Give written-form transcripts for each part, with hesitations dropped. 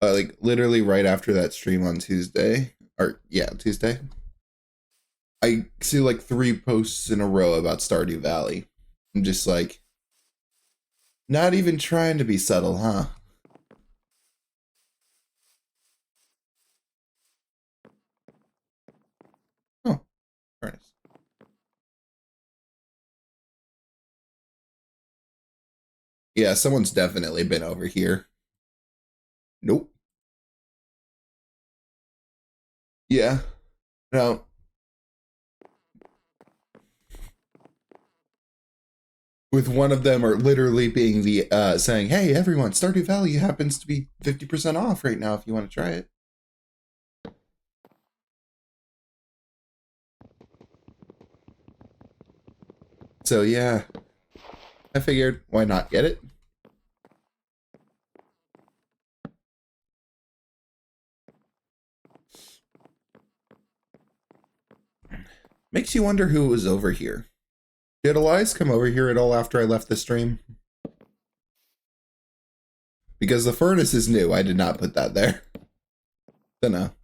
Like literally right after that stream on Tuesday, or yeah, Tuesday, I see like 3 posts in a row about Stardew Valley. I'm just like, not even trying to be subtle, huh? Oh, furnace. Yeah, someone's definitely been over here. Nope. Yeah. No. With one of them are literally being the saying, "Hey, everyone, Stardew Valley happens to be 50% off right now if you want to try it." So yeah, I figured why not get it? Makes you wonder who was over here. Did Elias come over here at all after I left the stream? Because the furnace is new. I did not put that there. Dunno.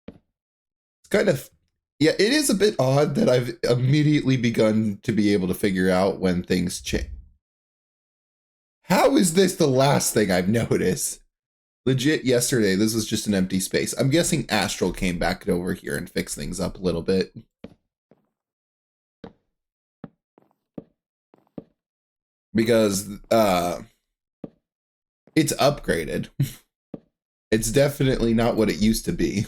It's kind of, yeah, it is a bit odd that I've immediately begun to be able to figure out when things change. How is this the last thing I've noticed? Legit, yesterday, this was just an empty space. I'm guessing Astral came back over here and fixed things up a little bit. Because it's upgraded. It's definitely not what it used to be.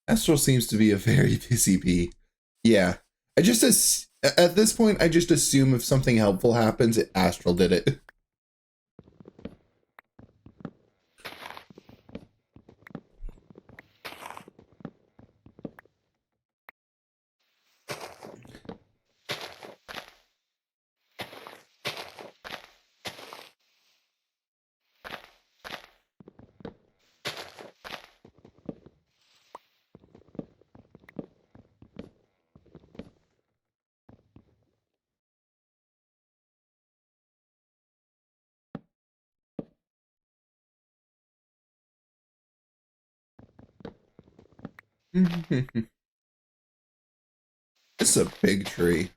Astral seems to be a very busy bee. Yeah. I just, at this point, I just assume if something helpful happens, Astral did it. It's a big tree.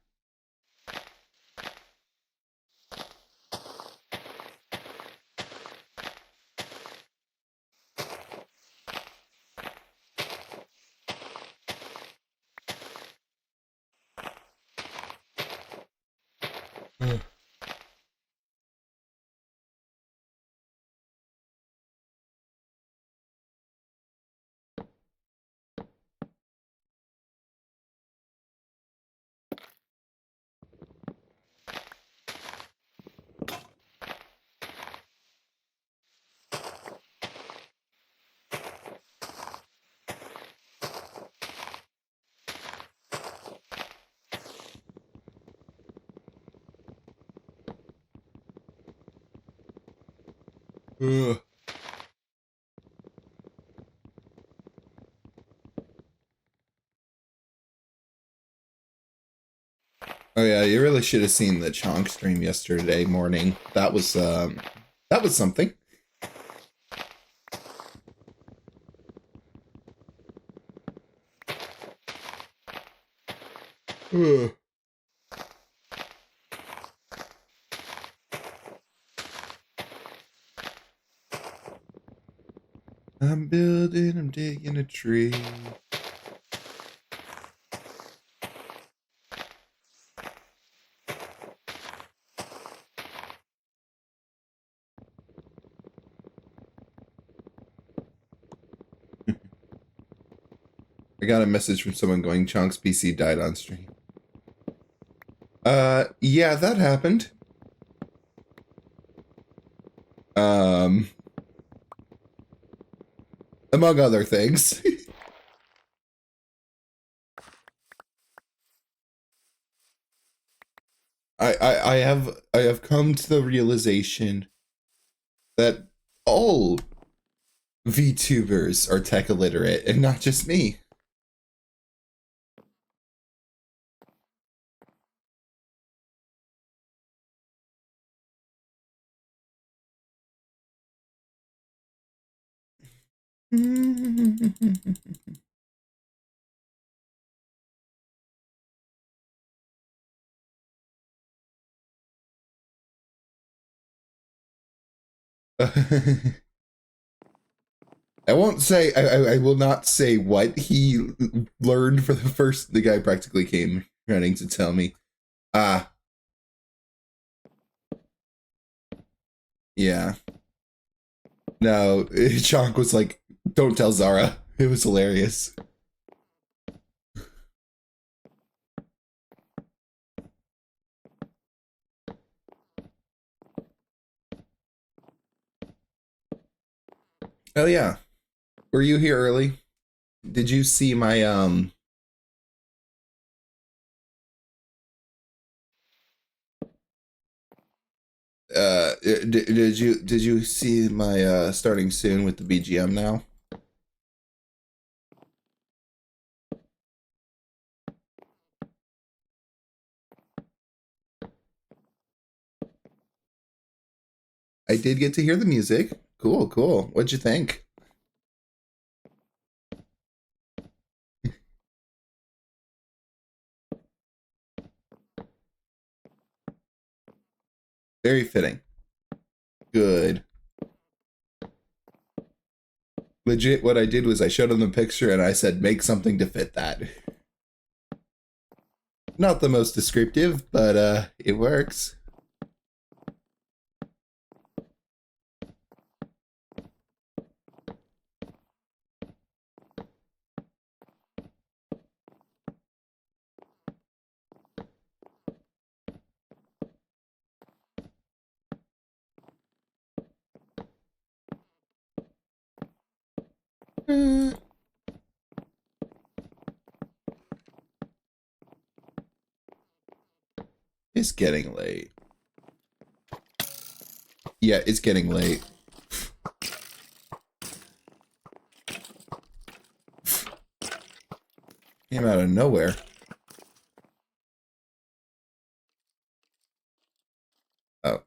Ugh. Oh yeah, you really should have seen the Chonk stream yesterday morning. That was something. Ugh. I'm building, I'm digging a tree. I got a message from someone going, Chonk's PC died on stream. Yeah, that happened. Um, among other things. I have come to the realization that all VTubers are tech illiterate and not just me. I won't say. I will not say what he learned for the first. The guy practically came running to tell me. Ah, yeah. No, Chonk was like, "Don't tell Zara." It was hilarious. Oh yeah, were you here early? Did you see my did you see my starting soon with the BGM now? I did get to hear the music. Cool, cool. What'd you think? Very fitting. Good. Legit, what I did was I showed him the picture and I said, make something to fit that. Not the most descriptive, but it works. Uh, it's getting late. Yeah, it's getting late. Came out of nowhere. Oh.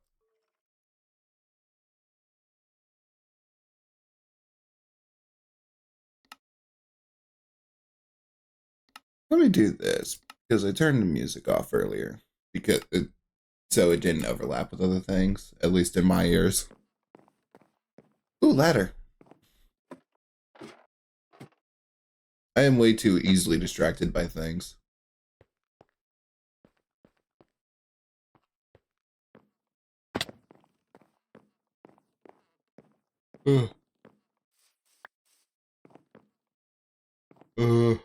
Let me do this because I turned the music off earlier because so it didn't overlap with other things, at least in my ears. Ooh, ladder. I am way too easily distracted by things. Uh, uh,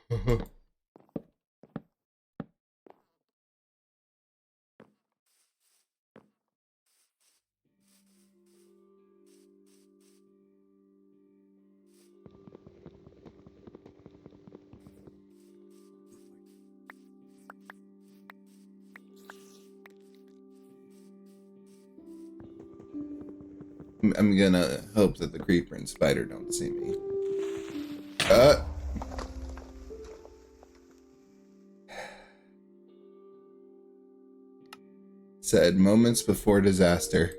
I'm gonna hope that the creeper and spider don't see me. Uh, said moments before disaster.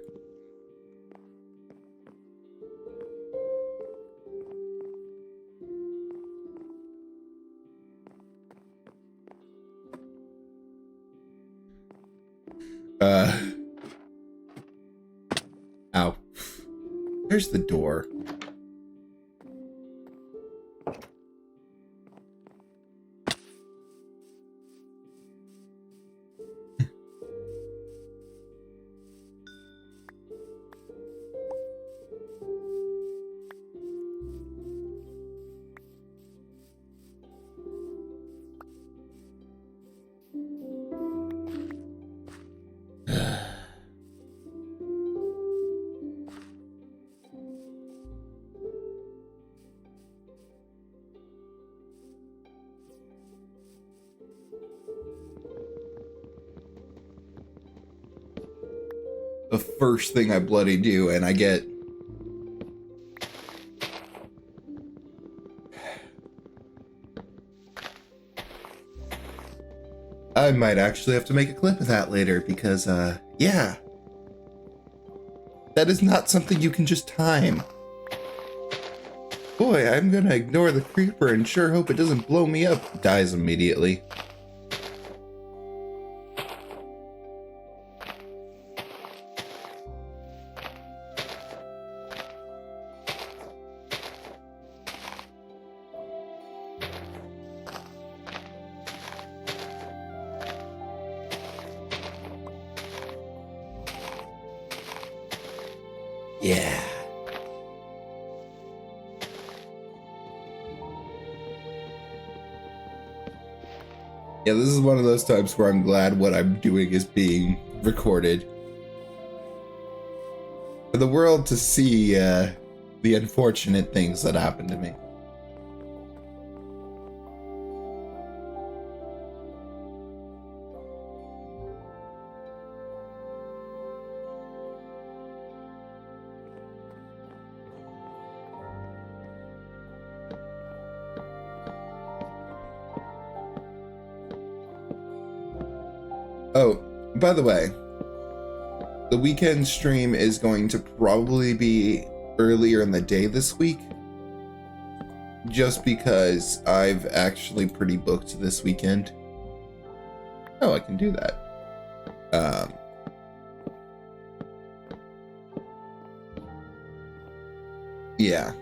Uh, ow. There's the door. the first thing I bloody do, and I get... I might actually have to make a clip of that later, because, yeah. That is not something you can just time. Boy, I'm gonna ignore the creeper and sure hope it doesn't blow me up. Dies immediately. Yeah. Yeah, this is one of those times where I'm glad what I'm doing is being recorded. For the world to see the unfortunate things that happened to me. Oh, by the way, the weekend stream is going to probably be earlier in the day this week. Just because I've actually pretty booked this weekend. Oh, I can do that. Yeah.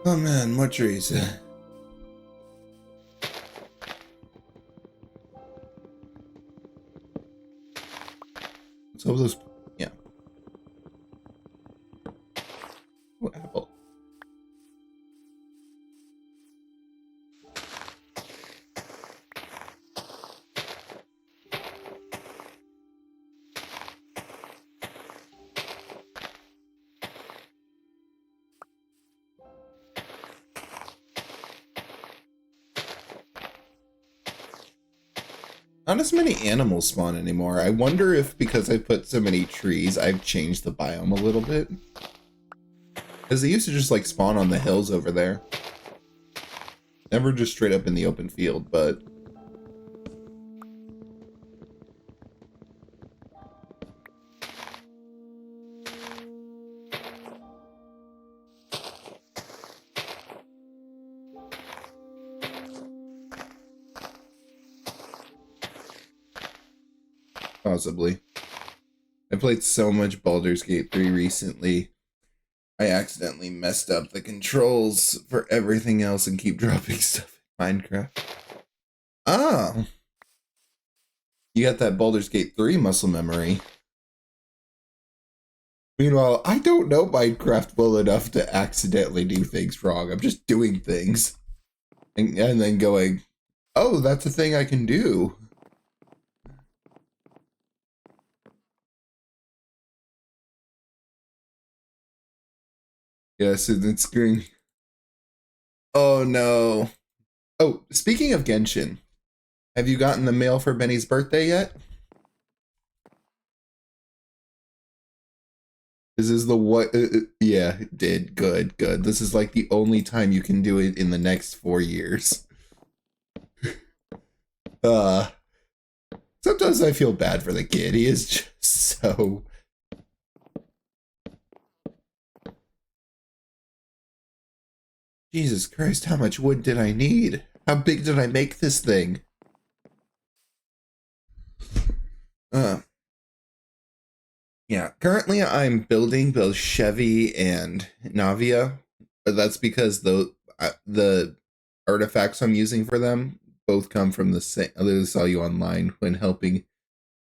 Oh man, more trees. So those, yeah. Oh, apple. Not as many animals spawn anymore. I wonder if because I put so many trees, I've changed the biome a little bit. Because they used to just like spawn on the hills over there. Never just straight up in the open field, but... Possibly. I played so much Baldur's Gate 3 recently. I accidentally messed up the controls for everything else and keep dropping stuff in Minecraft. Oh! You got that Baldur's Gate 3 muscle memory. Meanwhile, I don't know Minecraft well enough to accidentally do things wrong. I'm just doing things. And then going, oh, that's a thing I can do. Yes, and it's screen. Oh no. Oh, speaking of Genshin, have you gotten the mail for Benny's birthday yet? This is the what? Yeah, it did. Good, good. This is like the only time you can do it in the next 4 years. Sometimes I feel bad for the kid. He is just so... Jesus Christ, how much wood did I need? How big did I make this thing? Yeah, currently I'm building both Chevy and Navia, but that's because the artifacts I'm using for them both come from the same. I literally saw you online when helping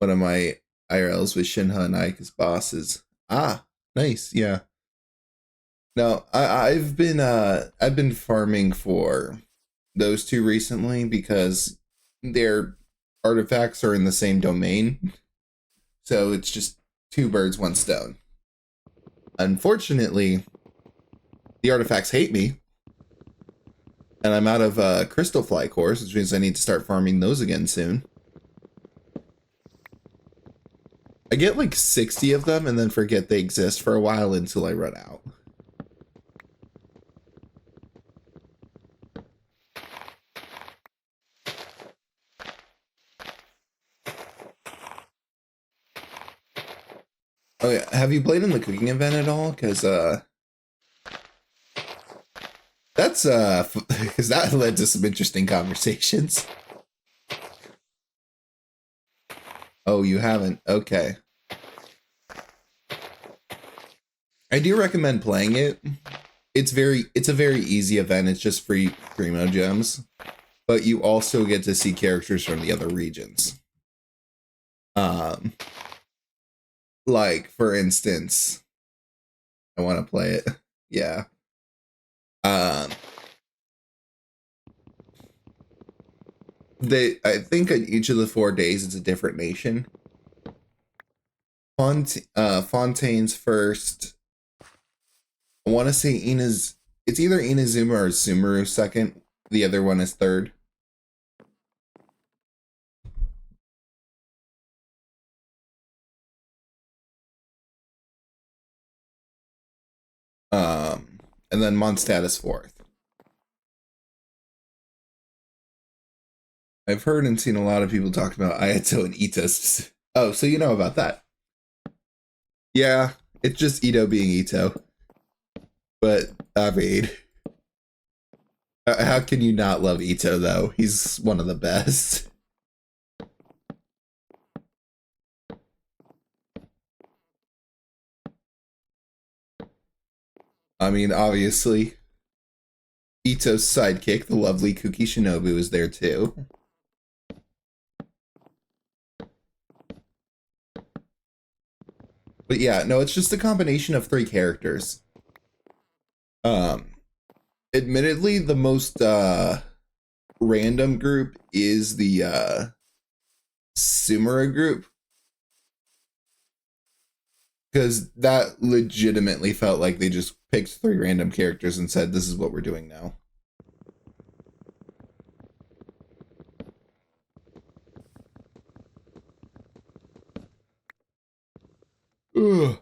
one of my IRLs with Shinha and Ike as bosses. Ah, nice, yeah. No, I've been farming for those two recently because their artifacts are in the same domain, so it's just two birds, one stone. Unfortunately, the artifacts hate me And I'm out of Crystal Fly cores, which means I need to start farming those again soon. I get like 60 of them and then forget they exist for a while until I run out. Oh yeah, have you played in the cooking event at all? Because that's because that led to some interesting conversations. Oh, you haven't? Okay. I do recommend playing it. It's a very easy event. It's just free primo gems, but you also get to see characters from the other regions. Um, like for instance, I want to play it. Yeah. Um, I think on each of the 4 days it's a different nation. Fontaine's first. I want to say it's either Inazuma or Sumeru second. The other one is third. And then Mondstadt is fourth. I've heard and seen a lot of people talk about Ayato and Ito's. Oh, so you know about that. Yeah, it's just Ito being Ito. But, I mean, how can you not love Ito, though? He's one of the best. I mean, obviously, Ito's sidekick, the lovely Kuki Shinobu, is there too. But yeah, no, it's just a combination of three characters. Admittedly, the most random group is the Sumera group, because that legitimately felt like they just picked three random characters and said, "This is what we're doing now." Ugh.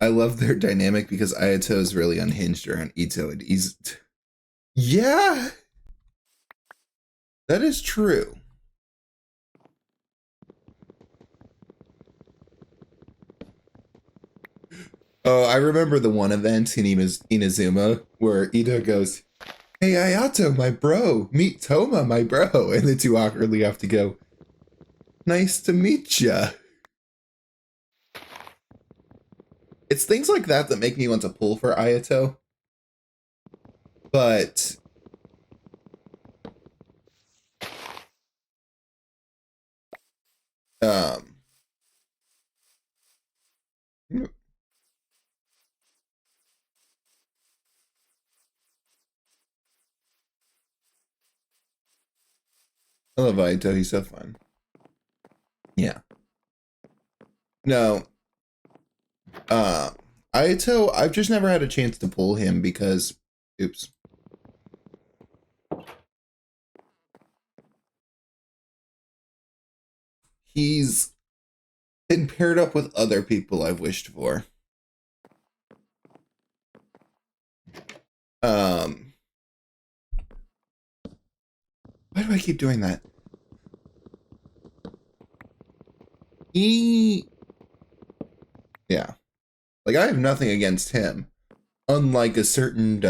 I love their dynamic because Ayato is really unhinged around Ito, and he's yeah, that is true. Oh, I remember the one event in Inazuma where Ito goes, "Hey Ayato, my bro, meet Toma, my bro," and the two awkwardly have to go, "Nice to meet ya." It's things like that that make me want to pull for Ayato. But um I love Ayato, he's so fun. Yeah. No. Uh Ayato, I've just never had a chance to pull him because oops. He's been paired up with other people I've wished for. Um, why do I keep doing that? Yeah. Like, I have nothing against him. Unlike a certain,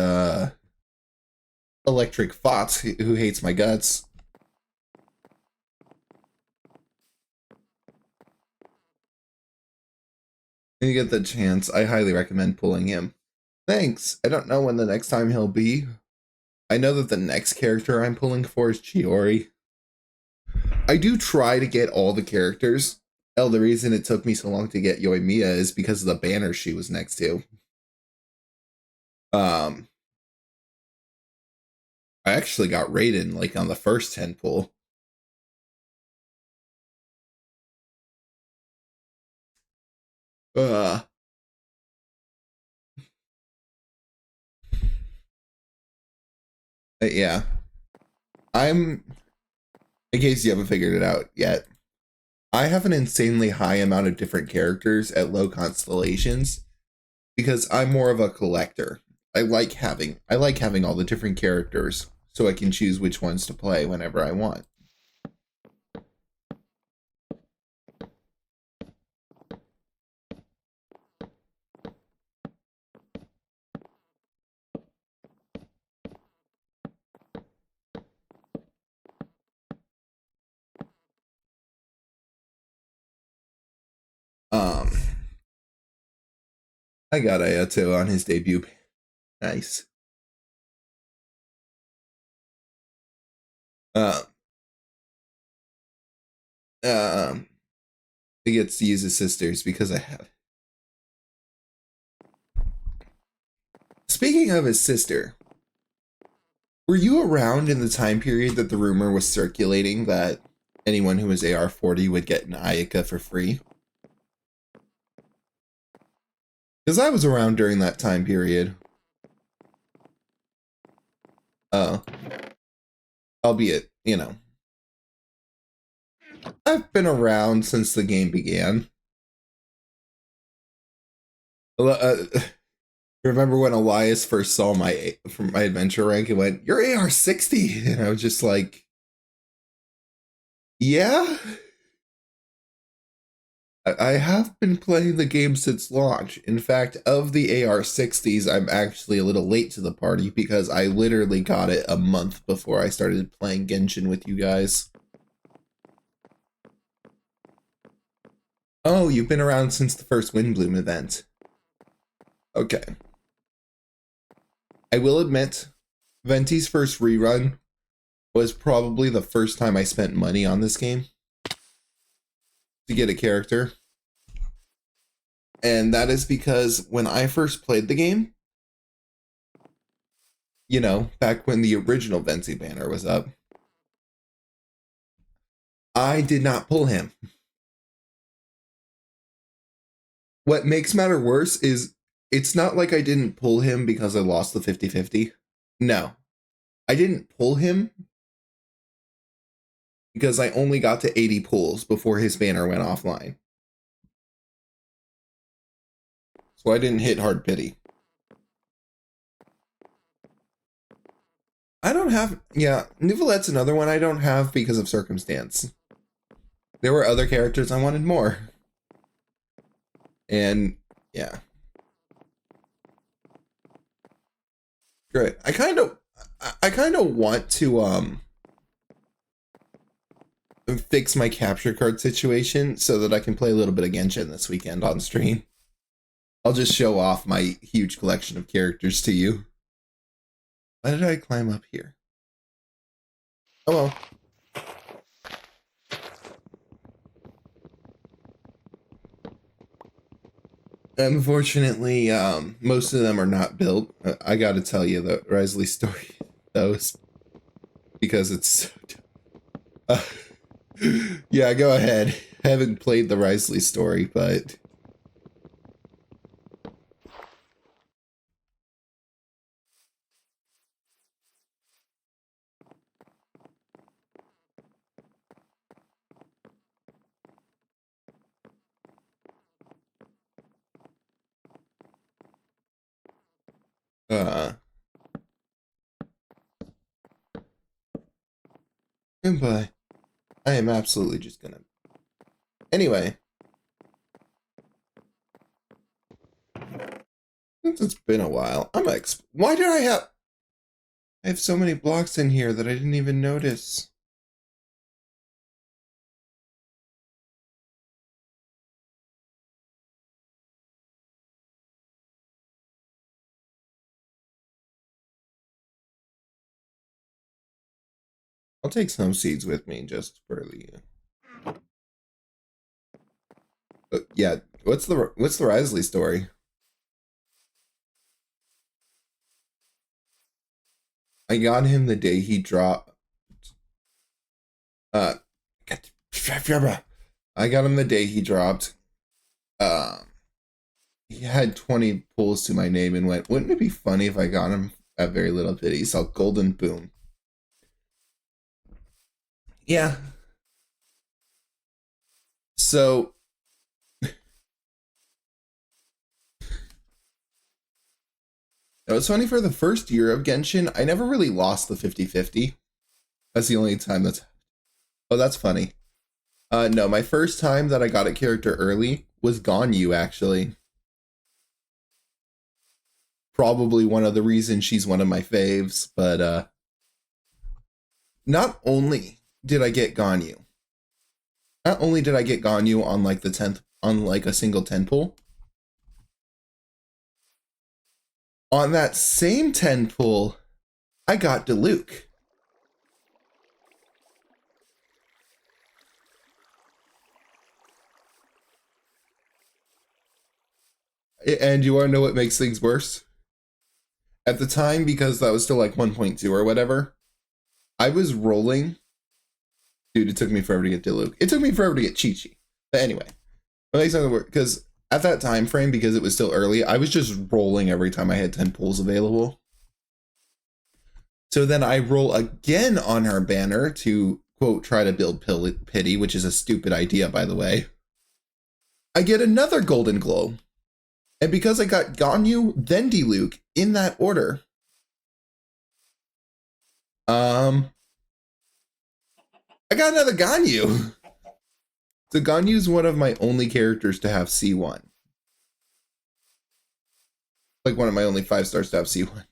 electric Fox who hates my guts. When you get the chance, I highly recommend pulling him. Thanks. I don't know when the next time he'll be. I know that the next character I'm pulling for is Chiori. I do try to get all the characters. Oh, the reason it took me so long to get Yoimiya is because of the banner she was next to. I actually got Raiden like on the first 10 pull. Uh, yeah. I'm, in case you haven't figured it out yet, I have an insanely high amount of different characters at low constellations because I'm more of a collector. I like having all the different characters so I can choose which ones to play whenever I want. Um, I got Ayato on his debut. Nice. Uh, um, he gets to use his sisters because I have. Speaking of his sister, were you around in the time period that the rumor was circulating that anyone who was AR40 would get an Ayaka for free? Because I was around during that time period. Oh, albeit, I've been around since the game began. Remember when Elias first saw my adventure rank and went, "You're AR60," and I was just like, "Yeah." I have been playing the game since launch. In fact, of the AR60s, I'm actually a little late to the party because I literally got it a month before I started playing Genshin with you guys. Oh, you've been around since the first Windbloom event. Okay. I will admit, Venti's first rerun was probably the first time I spent money on this game to get a character. And that is because when I first played the game, back when the original Venti banner was up, I did not pull him. What makes matter worse is it's not like I didn't pull him because I lost the 50-50. No. I didn't pull him because I only got to 80 pulls before his banner went offline. So I didn't hit hard pity. I don't have, yeah, Nouvelette's another one I don't have because of circumstance. There were other characters I wanted more. And, yeah. Great. I kind of want to, fix my capture card situation so that I can play a little bit of Genshin this weekend on stream. I'll just show off my huge collection of characters to you. Why did I climb up here? Oh well. Unfortunately, most of them are not built. I gotta tell you the Risley story, those, because it's yeah, go ahead. I haven't played the Risley story, but but I am absolutely just gonna. Anyway, since it's been a while, why did I have so many blocks in here that I didn't even notice. I'll take some seeds with me just for the. Yeah, what's the Risley story? I got him the day he dropped. Uh, I got him the day he dropped. he had 20 pulls to my name and went, wouldn't it be funny if I got him at very little pity? So golden boom. Yeah. So it was funny for the first year of Genshin. I never really lost the 50-50. That's the only time that's. Oh, that's funny. No, my first time that I got a character early was Ganyu, actually. Probably one of the reasons she's one of my faves, but not only did I get Ganyu, not only did I get Ganyu on like the 10th, on like a single 10 pull, on that same 10 pull, I got Diluc. And you want to know what makes things worse? At the time, because that was still like 1.2 or whatever, I was rolling. Dude, it took me forever to get Diluc. It took me forever to get Chi-Chi. But anyway, it makes something work because at that time frame, because it was still early, I was just rolling every time I had 10 pulls available. So then I roll again on her banner to, quote, try to build pity, which is a stupid idea, by the way. I get another golden glow. And because I got Ganyu, then Diluc, in that order, I got another Ganyu. So Ganyu's one of my only characters to have C1. Like one of my only 5 stars to have C1.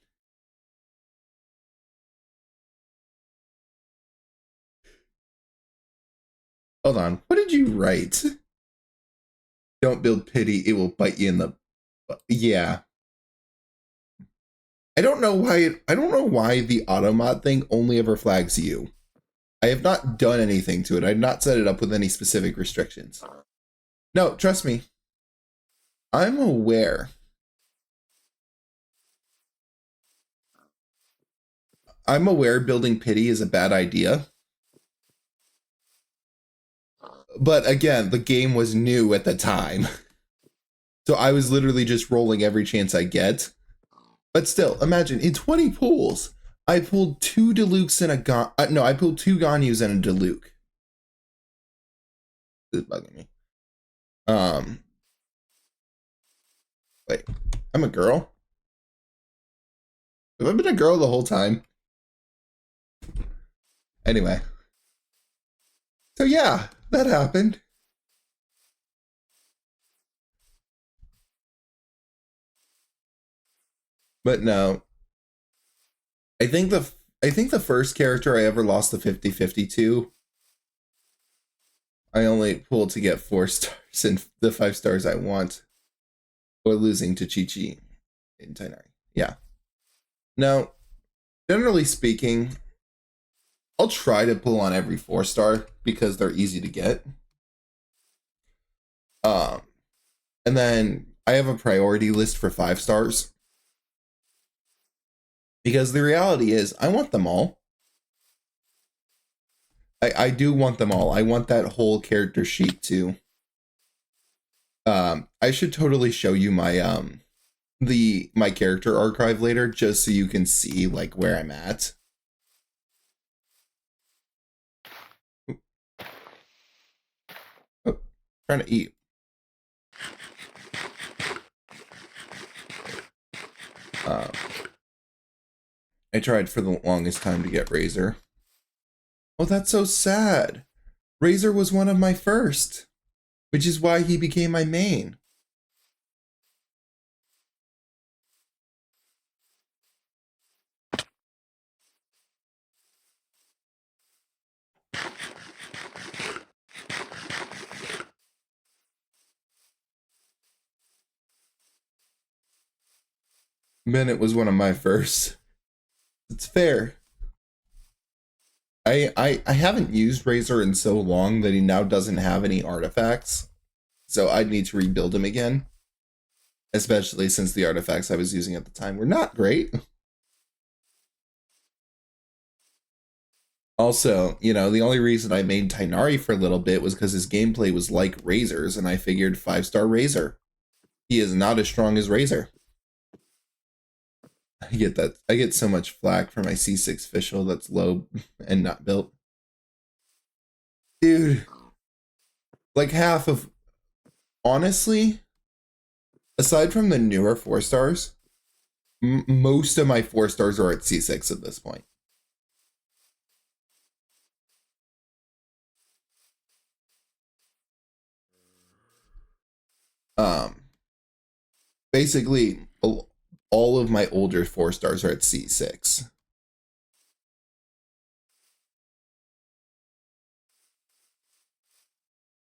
Hold on. What did you write? Don't build pity. It will bite you in the... Yeah. I don't know why the automod thing only ever flags you. I have not done anything to it. I've not set it up with any specific restrictions. No, trust me. I'm aware. I'm aware building pity is a bad idea. But again, the game was new at the time. So I was literally just rolling every chance I get. But still, imagine, in 20 pulls, I pulled 2 Dilucs and a no, I pulled 2 Ganyus and a Diluc. This is bugging me. Wait, I'm a girl? Have I been a girl the whole time? Anyway. So yeah, that happened. But no. I think the first character I ever lost the 50-50 to, I only pulled to get 4 stars and the 5 stars I want. Or losing to Chi-Chi in Tighnari. Yeah. Now, generally speaking, I'll try to pull on every 4 star because they're easy to get. And then I have a priority list for 5 stars. Because the reality is, I want them all. I do want them all. I want that whole character sheet too. I should totally show you my my character archive later, just so you can see like where I'm at. Oh, trying to eat. I tried for the longest time to get Razor. Oh, that's so sad. Razor was one of my first, which is why he became my main. Bennett was one of my first. It's fair. I haven't used Razor in so long that he now doesn't have any artifacts. So I'd need to rebuild him again. Especially since the artifacts I was using at the time were not great. Also, you know, the only reason I made Tighnari for a little bit was because his gameplay was like Razor's, and I figured 5-star Razor. He is not as strong as Razor. I get that. I get so much flack for my C6 Fischl that's low and not built. Dude, like half of, honestly, aside from the newer 4-stars, most of my 4-stars are at C6 at this point. Basically, all of my older 4-stars are at C6.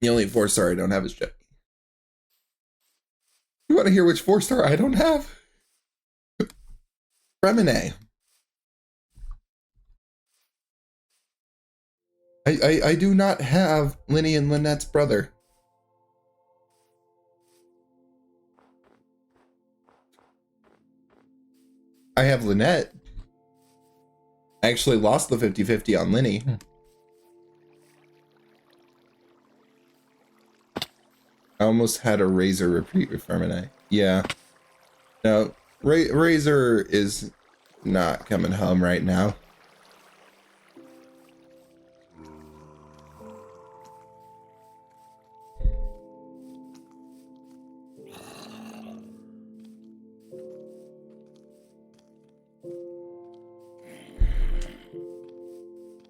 The only 4-star I don't have is Jet. You want to hear which 4-star I don't have? Remine. I do not have Linny and Lynette's brother. I have Lynette. I actually lost the 50-50 on Linny. I almost had a Razor repeat with Fermine. Yeah. No, Razor is not coming home right now.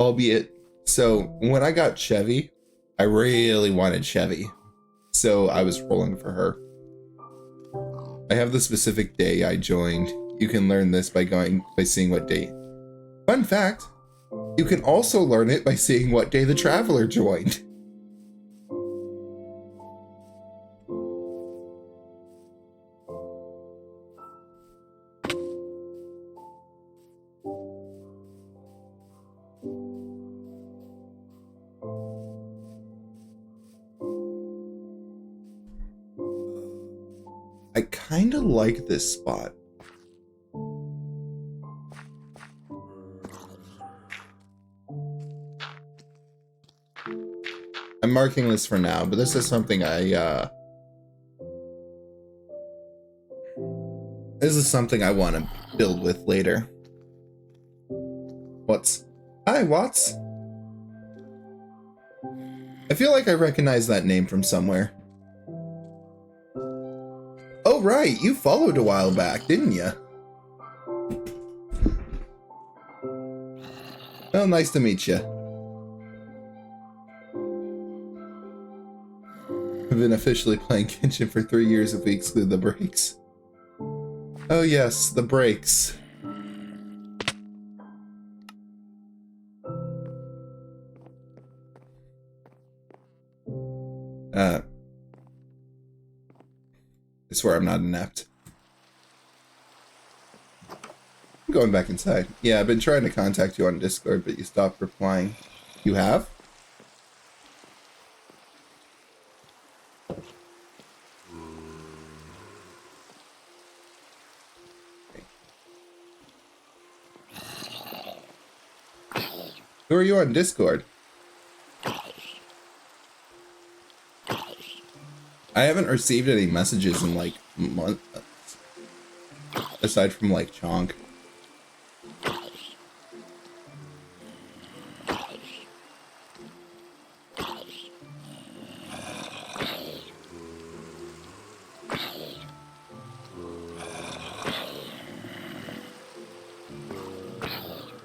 Albeit, so when I got Chevy, I really wanted Chevy. So I was rolling for her. I have the specific day I joined. You can learn this by seeing what date. Fun fact, you can also learn it by seeing what day the Traveler joined. I kind of like this spot. I'm marking this for now, but this is something I want to build with later. Hi, Watts. I feel like I recognize that name from somewhere. Oh, right, you followed a while back, didn't you? Well, nice to meet you. I've been officially playing Genshin for 3 years if we exclude the breaks. Oh yes, the breaks. I swear I'm not inept. I'm going back inside. Yeah, I've been trying to contact you on Discord, but you stopped replying. You have? Who are you on Discord? I haven't received any messages in like months, aside from like Chonk.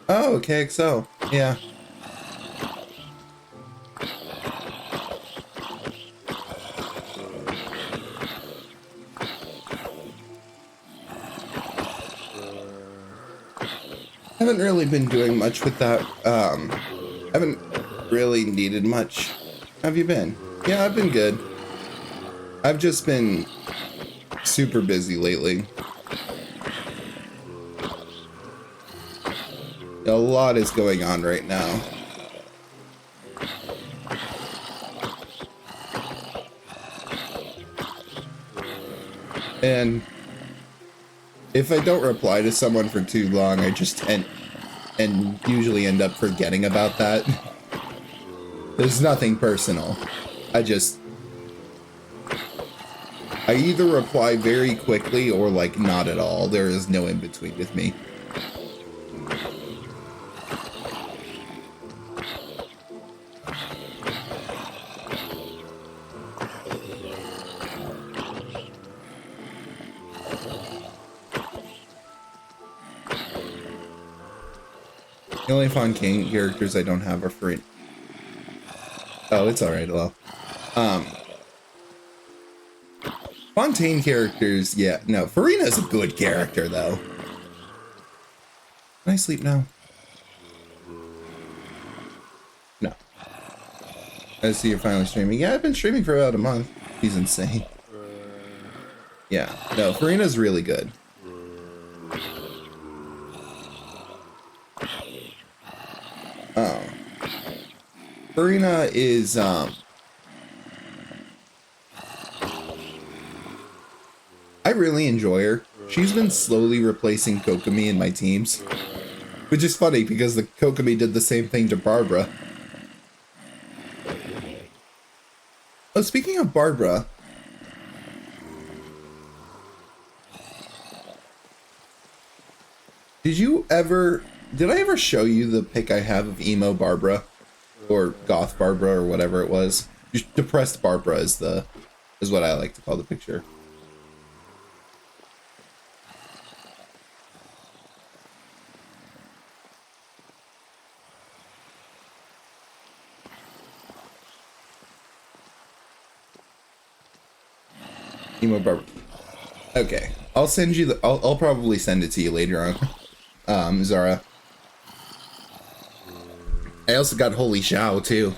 Oh, KXO. Yeah. Haven't really been doing much with that. Haven't really needed much. How have you been? Yeah, I've been good. I've just been super busy lately. A lot is going on right now. And if I don't reply to someone for too long, I just and usually end up forgetting about that. There's nothing personal. I either reply very quickly or like not at all. There is no in between with me. The only fun king characters I don't have are free. Oh, it's alright, well. Fontaine characters, yeah, no. Farina's a good character, though. Can I sleep now? No. I see you're finally streaming. Yeah, I've been streaming for about a month. He's insane. Yeah, no, Farina's really good. Farina is, I really enjoy her. She's been slowly replacing Kokomi in my teams. Which is funny because the Kokomi did the same thing to Barbara. Oh, speaking of Barbara. Did I ever show you the pic I have of emo Barbara? Or goth Barbara or whatever it was? Depressed Barbara is what I like to call the picture. Emo Barbara. Okay, I'll send you I'll probably send it to you later on, Zara. I also got Holy Shao too.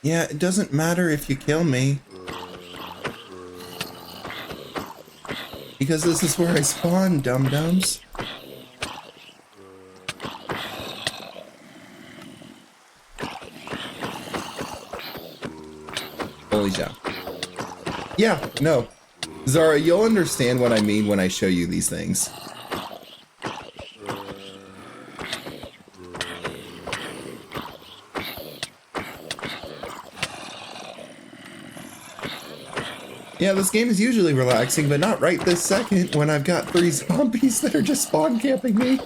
Yeah, it doesn't matter if you kill me. Because this is where I spawn, dum-dums. Holy cow. Yeah, no. Zara, you'll understand what I mean when I show you these things. Yeah, this game is usually relaxing, but not right this second when I've got 3 zombies that are just spawn camping me.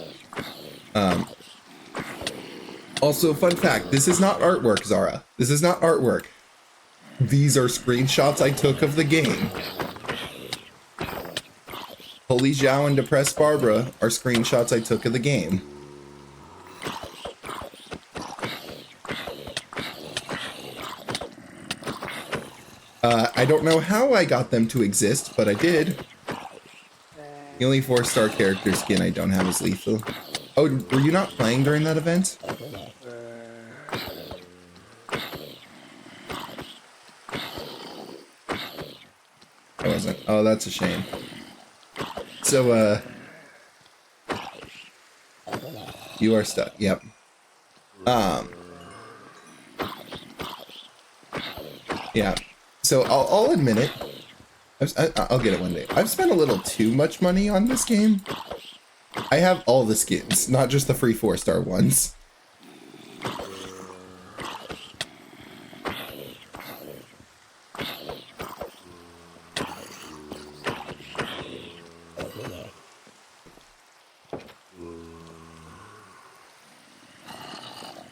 Also, fun fact, this is not artwork, Zara. This is not artwork. These are screenshots I took of the game. Holy Zhao and Depressed Barbara are screenshots I took of the game. I don't know how I got them to exist, but I did. The only 4-star character skin I don't have is lethal. Oh, were you not playing during that event? I wasn't. Oh, that's a shame. So, you are stuck. Yep. Yeah. So I'll admit it. I'll get it one day. I've spent a little too much money on this game. I have all the skins, not just the free 4-star ones.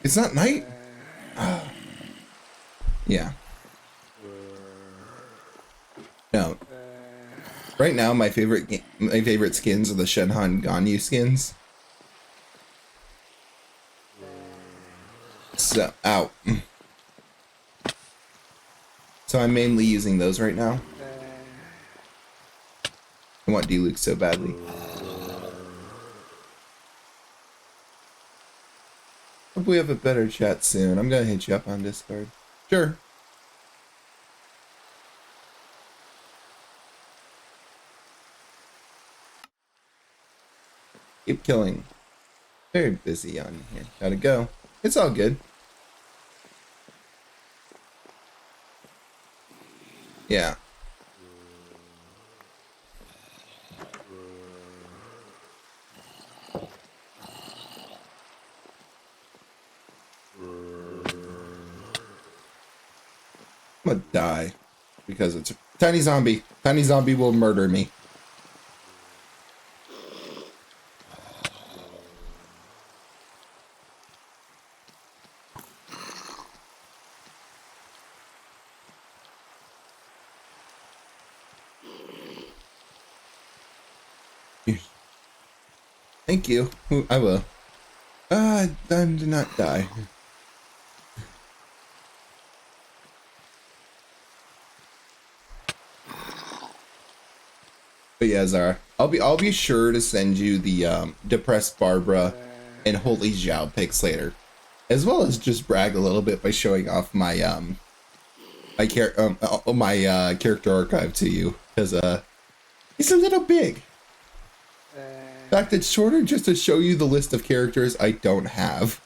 It's not night? Yeah. No. Right now, my favorite skins are the Shenhan Ganyu skins. So, ow. So I'm mainly using those right now. I want Deluxe so badly. Hope we have a better chat soon. I'm gonna hit you up on Discord. Sure. Keep killing. Very busy on here. Gotta go. It's all good. Yeah. I'm gonna die because it's a tiny zombie. Tiny zombie will murder me. Thank you. I will. Time to not die. But yeah, Zara, I'll be sure to send you the depressed Barbara and Holy Zhao pics later, as well as just brag a little bit by showing off my character archive to you, because it's a little big. In fact, it's shorter just to show you the list of characters I don't have.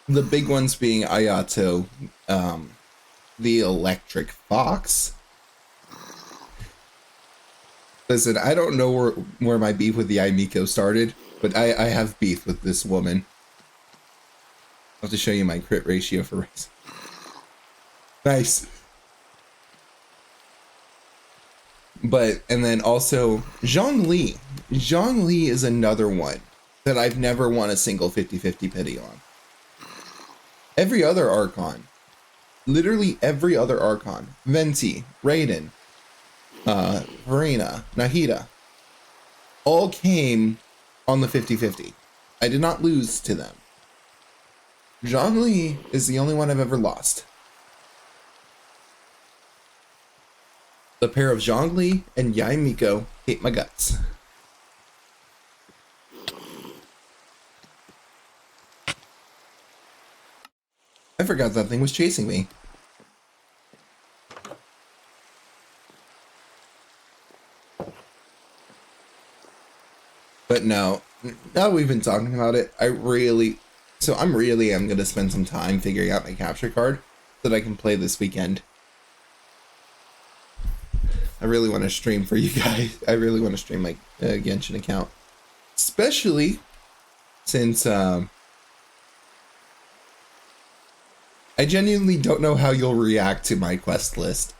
The big ones being Ayato, the Electric Fox. Listen, I don't know where my beef with the Aimiko started, but I have beef with this woman. I'll have to show you my crit ratio for race. Nice. But, and then also, Zhongli. Zhongli is another one that I've never won a single 50-50 pity on. Every other Archon, literally every other Archon, Venti, Raiden, Verena, Nahida, all came on the 50-50. I did not lose to them. Zhongli is the only one I've ever lost. The pair of Zhongli and Yaimiko hate my guts. I forgot that thing was chasing me. But no, now that we've been talking about it, I'm really going to spend some time figuring out my capture card so that I can play this weekend. I really want to stream for you guys. I really want to stream my Genshin account. Especially since I genuinely don't know how you'll react to my quest list.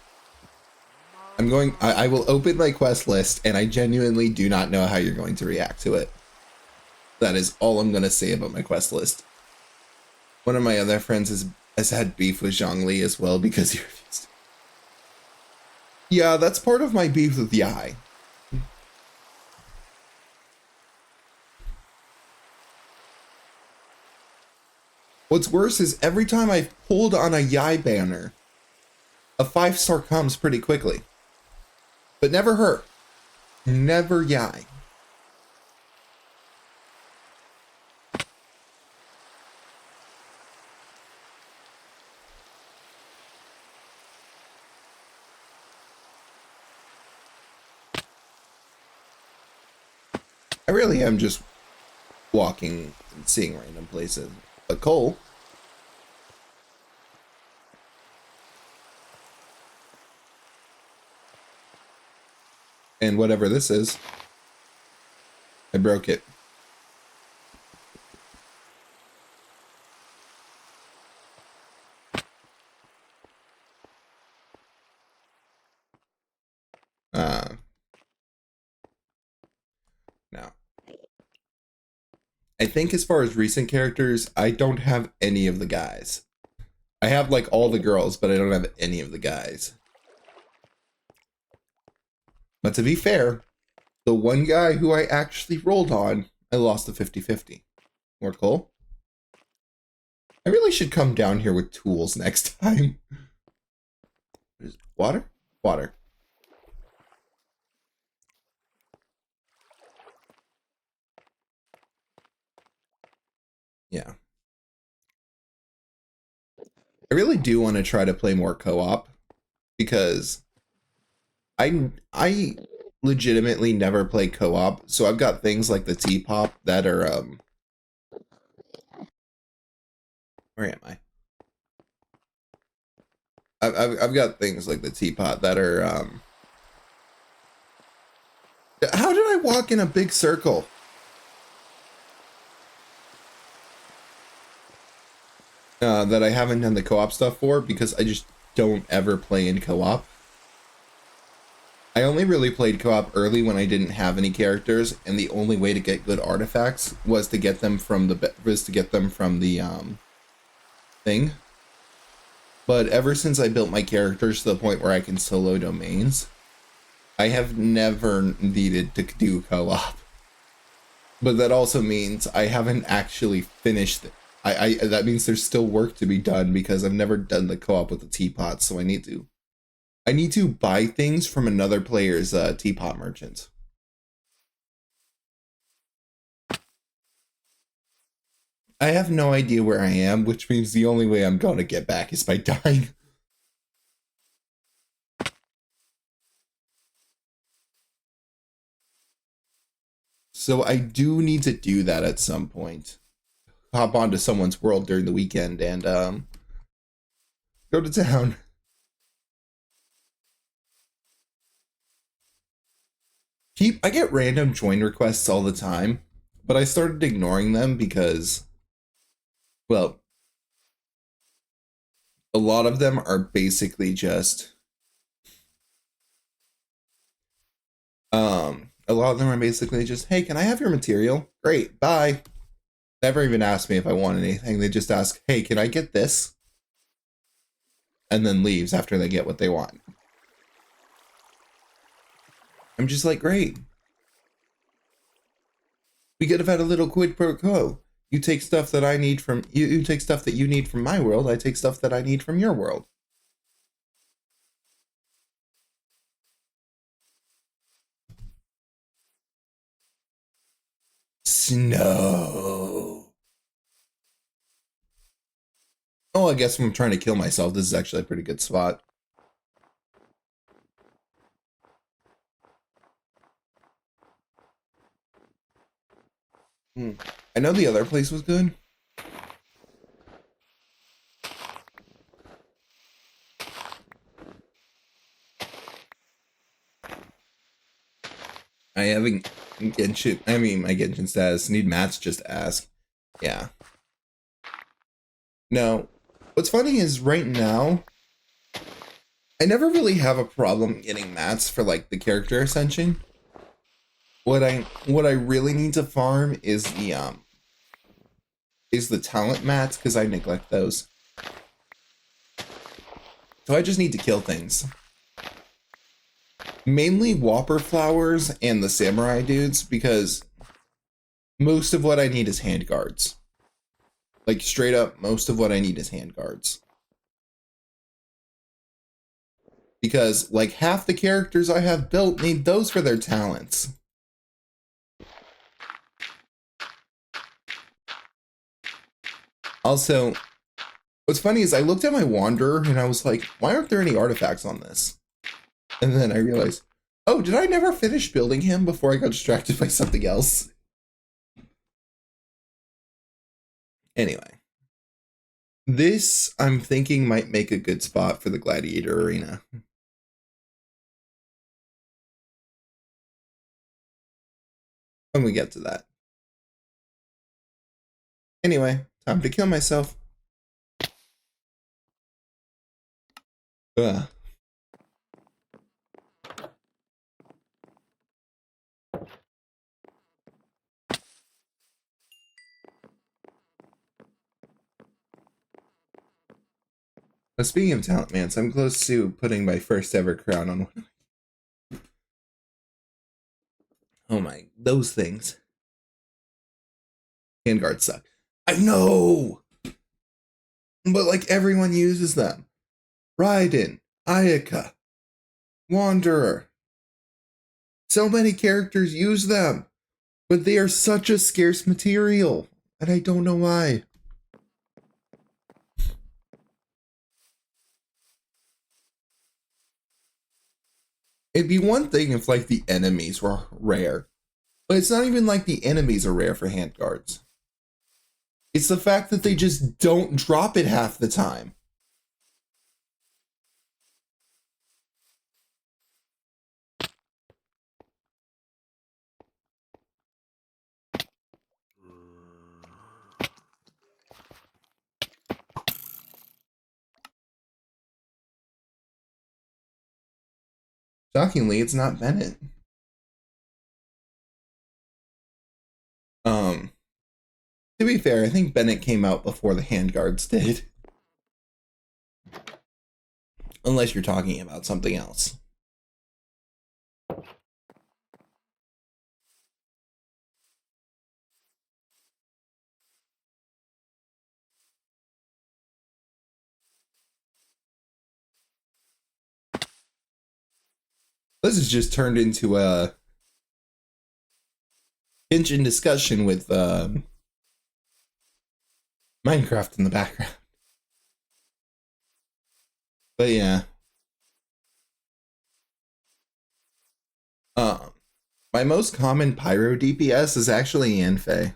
I will open my quest list and I genuinely do not know how you're going to react to it. That is all I'm going to say about my quest list. One of my other friends has had beef with Zhongli as well because he refused. Yeah, that's part of my beef with Yai. What's worse is every time I've pulled on a Yai banner, a 5-star comes pretty quickly. But never her. Never Yai. I really am just walking and seeing random places. But Cole. And whatever this is, I broke it. Now, I think as far as recent characters, I don't have any of the guys. I have like all the girls, but I don't have any of the guys. But to be fair, the one guy who I actually rolled on, I lost the 50-50. More Cole? I really should come down here with tools next time. Water? Water. Yeah. I really do want to try to play more co-op because I legitimately never play co-op, so I've got things like the T-pop that are where am I? I've got things like the teapot that are walk in a big circle? That I haven't done the co-op stuff for because I just don't ever play in co-op. I only really played co-op early when I didn't have any characters, and the only way to get good artifacts was to get them from the thing. But ever since I built my characters to the point where I can solo domains, I have never needed to do co-op. But that also means I haven't actually finished it. That means there's still work to be done because I've never done the co-op with the teapot, so I need to buy things from another player's teapot merchant. I have no idea where I am, which means the only way I'm going to get back is by dying. So I do need to do that at some point. Hop onto someone's world during the weekend and go to town. I get random join requests all the time, but I started ignoring them because, well, a lot of them are basically just hey, can I have your material? Great, bye. Never even asked me if I want anything. They just ask, hey, can I get this? And then leaves after they get what they want. I'm just like, great. We could have had a little quid pro quo. You take stuff that I need from you take stuff that you need from my world, I take stuff that I need from your world. Snow. Oh, I guess if I'm trying to kill myself, this is actually a pretty good spot. I know the other place was good. I haven't genshin. I mean, my genshin status. Need mats, just ask. Yeah. No. What's funny is right now, I never really have a problem getting mats for like the character ascension. What I really need to farm is the talent mats because I neglect those. So I just need to kill things. Mainly Whopper flowers and the samurai dudes because most of what I need is hand guards. Like straight up, most of what I need is hand guards. Because like half the characters I have built need those for their talents. Also, what's funny is I looked at my Wanderer and I was like, why aren't there any artifacts on this? And then I realized, oh, did I never finish building him before I got distracted by something else? Anyway. This, I'm thinking, might make a good spot for the Gladiator Arena. When we get to that. Anyway, time to kill myself. Ugh. But speaking of talent mans, I'm close to putting my first ever crown on one. Oh my, those things. Handguards suck. I know! But like everyone uses them. Raiden, Ayaka, Wanderer. So many characters use them. But they are such a scarce material. And I don't know why. It'd be one thing if like the enemies were rare. But it's not even like the enemies are rare for handguards. It's the fact that they just don't drop it half the time. Shockingly, it's not Bennett. To be fair, I think Bennett came out before the handguards did. Unless you're talking about something else. This has just turned into a genshin discussion with Minecraft in the background. But yeah. My most common pyro DPS is actually Yanfei.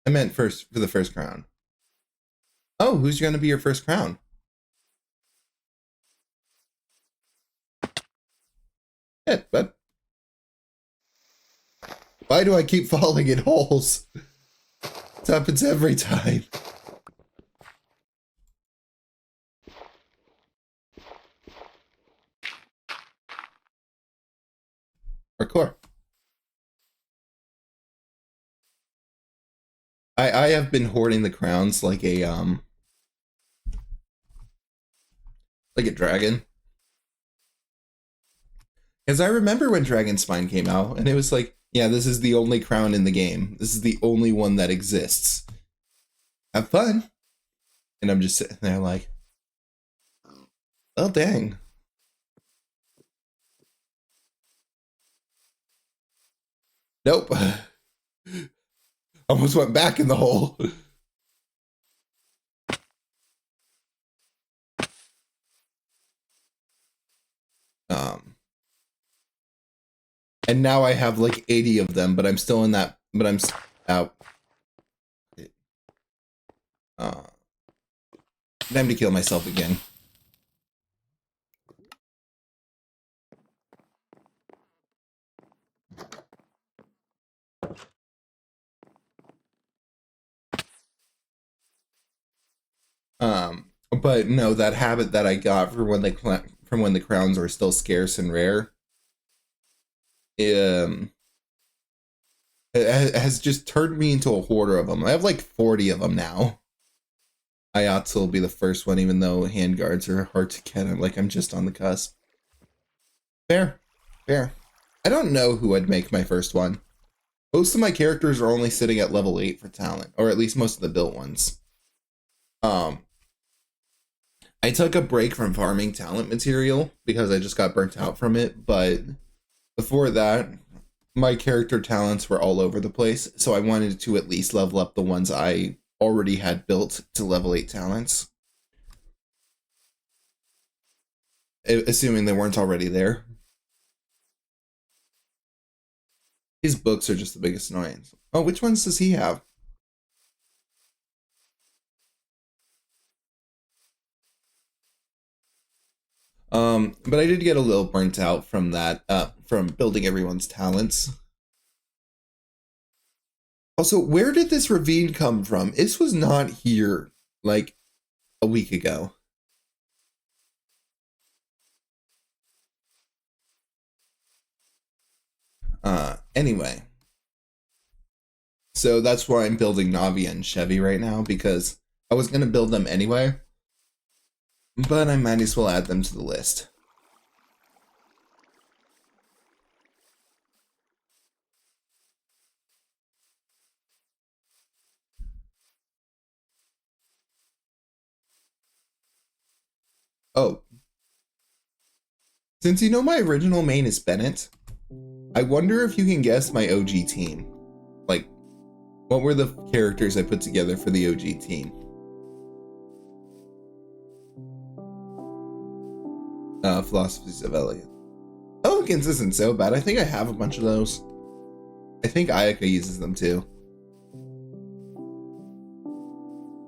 I meant first for the first crown. Oh, who's going to be your first crown? Yeah, but why do I keep falling in holes? It happens every time. Parkour. I have been hoarding the crowns like a dragon. Because I remember when Dragon Spine came out, and it was like, yeah, this is the only crown in the game. This is the only one that exists. Have fun. And I'm just sitting there like, oh, dang. Nope. Almost went back in the hole. And now I have like 80 of them, but I'm still in that, but I'm out. Time to kill myself again. But no, that habit that I got from when the crowns were still scarce and rare, it has just turned me into a hoarder of them. I have like 40 of them now. I ought to be the first one, even though handguards are hard to get. I'm just on the cusp. Fair. I don't know who I'd make my first one. Most of my characters are only sitting at level 8 for talent, or at least most of the built ones. I took a break from farming talent material because I just got burnt out from it, but before that, my character talents were all over the place, so I wanted to at least level up the ones I already had built to level 8 talents. Assuming they weren't already there. His books are just the biggest annoyance. Oh, which ones does he have? But I did get a little burnt out from that, from building everyone's talents. Also, where did this ravine come from? This was not here, like, a week ago. Anyway. So that's why I'm building Navi and Chevy right now, because I was going to build them anyway. But I might as well add them to the list. Oh. Since you know my original main is Bennett, I wonder if you can guess my OG team. Like, what were the characters I put together for the OG team? Philosophies of Elliot. Elegance isn't so bad. I think I have a bunch of those. I think Ayaka uses them too.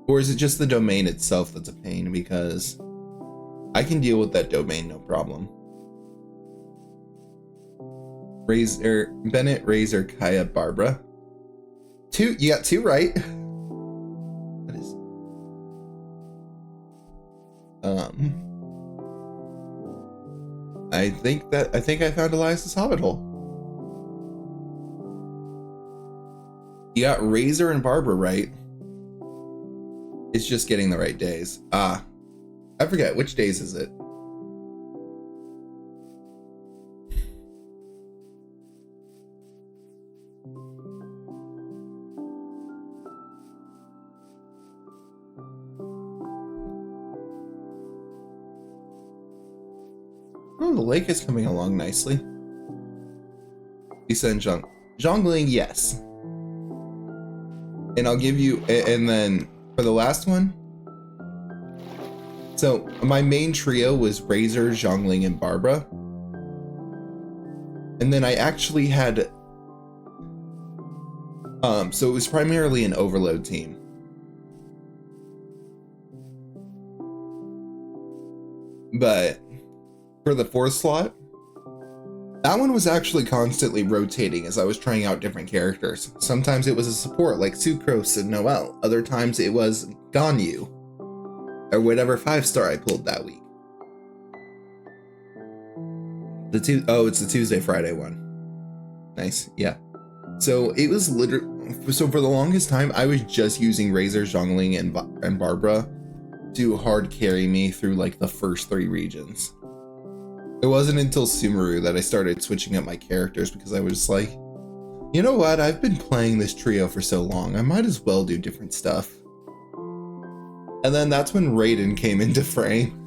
Or is it just the domain itself that's a pain? Because I can deal with that domain, no problem. Bennett, Razor, Kaya, Barbara. You got 2 right. What is I think I found Elias's hobbit hole. You got Razor and Barbara right. It's just getting the right days. Ah, I forget, which days is it? Oh, the lake is coming along nicely. Lisa and Zhongling, yes. And I'll give you, and then for the last one, so my main trio was Razor, Zhongling, and Barbara. And then I actually had, so it was primarily an overload team. But for the fourth slot, that one was actually constantly rotating as I was trying out different characters. Sometimes it was a support like Sucrose and Noelle. Other times it was Ganyu, or whatever 5-star I pulled that week. It's the Tuesday Friday one. Nice, yeah. So it was literally, so for the longest time I was just using Razor, Zhongling, and Barbara to hard carry me through like the first 3 regions. It wasn't until Sumeru that I started switching up my characters because I was just like, you know what, I've been playing this trio for so long, I might as well do different stuff. And then that's when Raiden came into frame.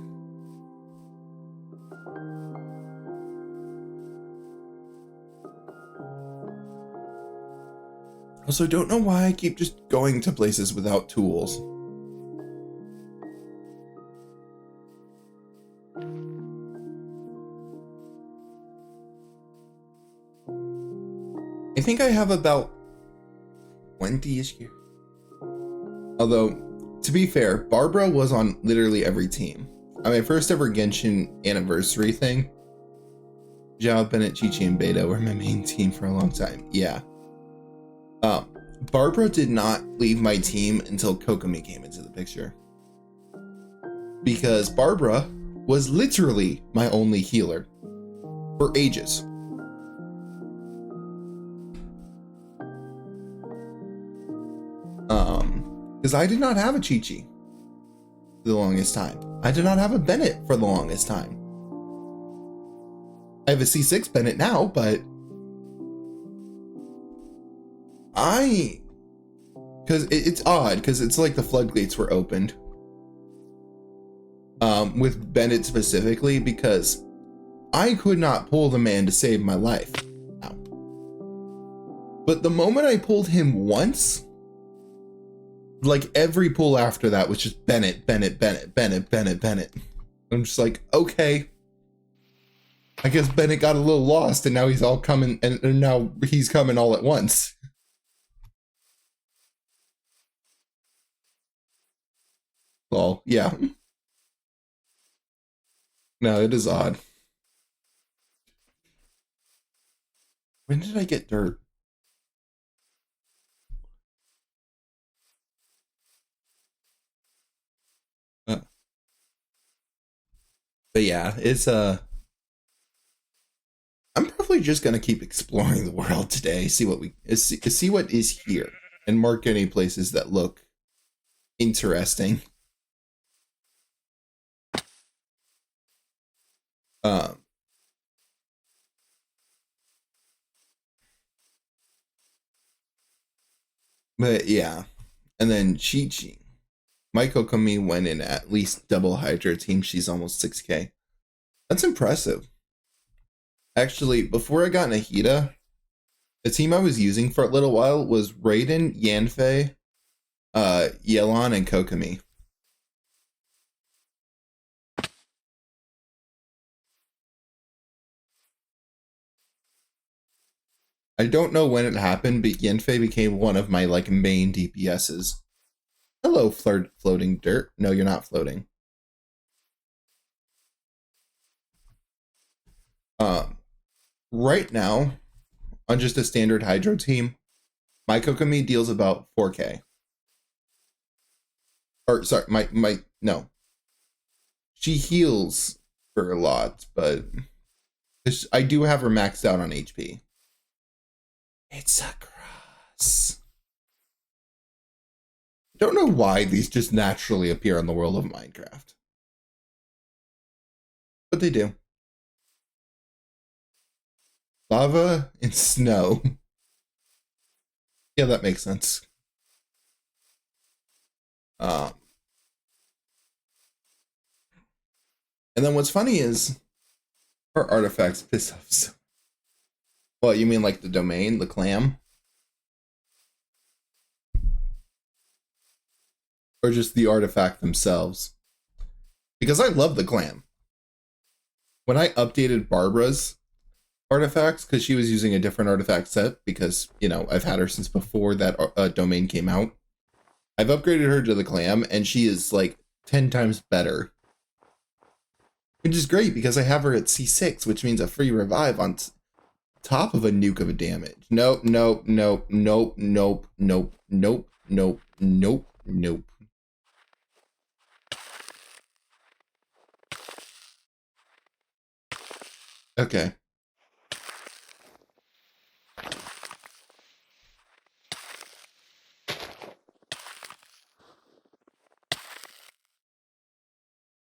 Also, don't know why I keep just going to places without tools. I think I have about 20-ish here. Although, to be fair, Barbara was on literally every team. On my first ever Genshin anniversary thing, Zhao, Bennett, Chi-Chi, and Beta were my main team for a long time. Yeah. Barbara did not leave my team until Kokomi came into the picture. Because Barbara was literally my only healer for ages. Because I did not have a Chi-Chi for the longest time. I did not have a Bennett for the longest time. I have a C6 Bennett now, but because it's odd, because it's like the floodgates were opened. With Bennett specifically, because I could not pull the man to save my life. But the moment I pulled him once, like every pull after that was just Bennett, Bennett, Bennett, Bennett, Bennett, Bennett. I'm just like, okay. I guess Bennett got a little lost and now he's all coming, and now he's coming all at once. Well, yeah. No, it is odd. When did I get dirt? But yeah, it's I'm probably just gonna keep exploring the world today, see what see what is here, and mark any places that look interesting. But yeah, and then Chi-Chi. My Kokomi went in at least double Hydra team. She's almost 6K. That's impressive. Actually, before I got Nahida, the team I was using for a little while was Raiden, Yanfei, Yelan, and Kokomi. I don't know when it happened, but Yanfei became one of my like main DPSs. Hello, floating dirt. No, you're not floating. Right now, on just a standard Hydro team, my Kokomi deals about 4K. Or sorry, no. She heals for a lot, but 'Cause I do have her maxed out on HP. It's a cross. Don't know why these just naturally appear in the world of Minecraft. But they do. Lava and snow. Yeah, that makes sense. And then what's funny is her artifacts piss off so. Well, you mean like the domain, the clam? Or just the artifact themselves? Because I love the clam. When I updated Barbara's artifacts, because she was using a different artifact set, because, you know, I've had her since before that domain came out. I've upgraded her to the clam, and she is like 10 times better. Which is great, because I have her at C6, which means a free revive on top of a nuke of a damage. Nope, nope, nope, nope, nope, nope, nope, nope, nope, nope. Okay.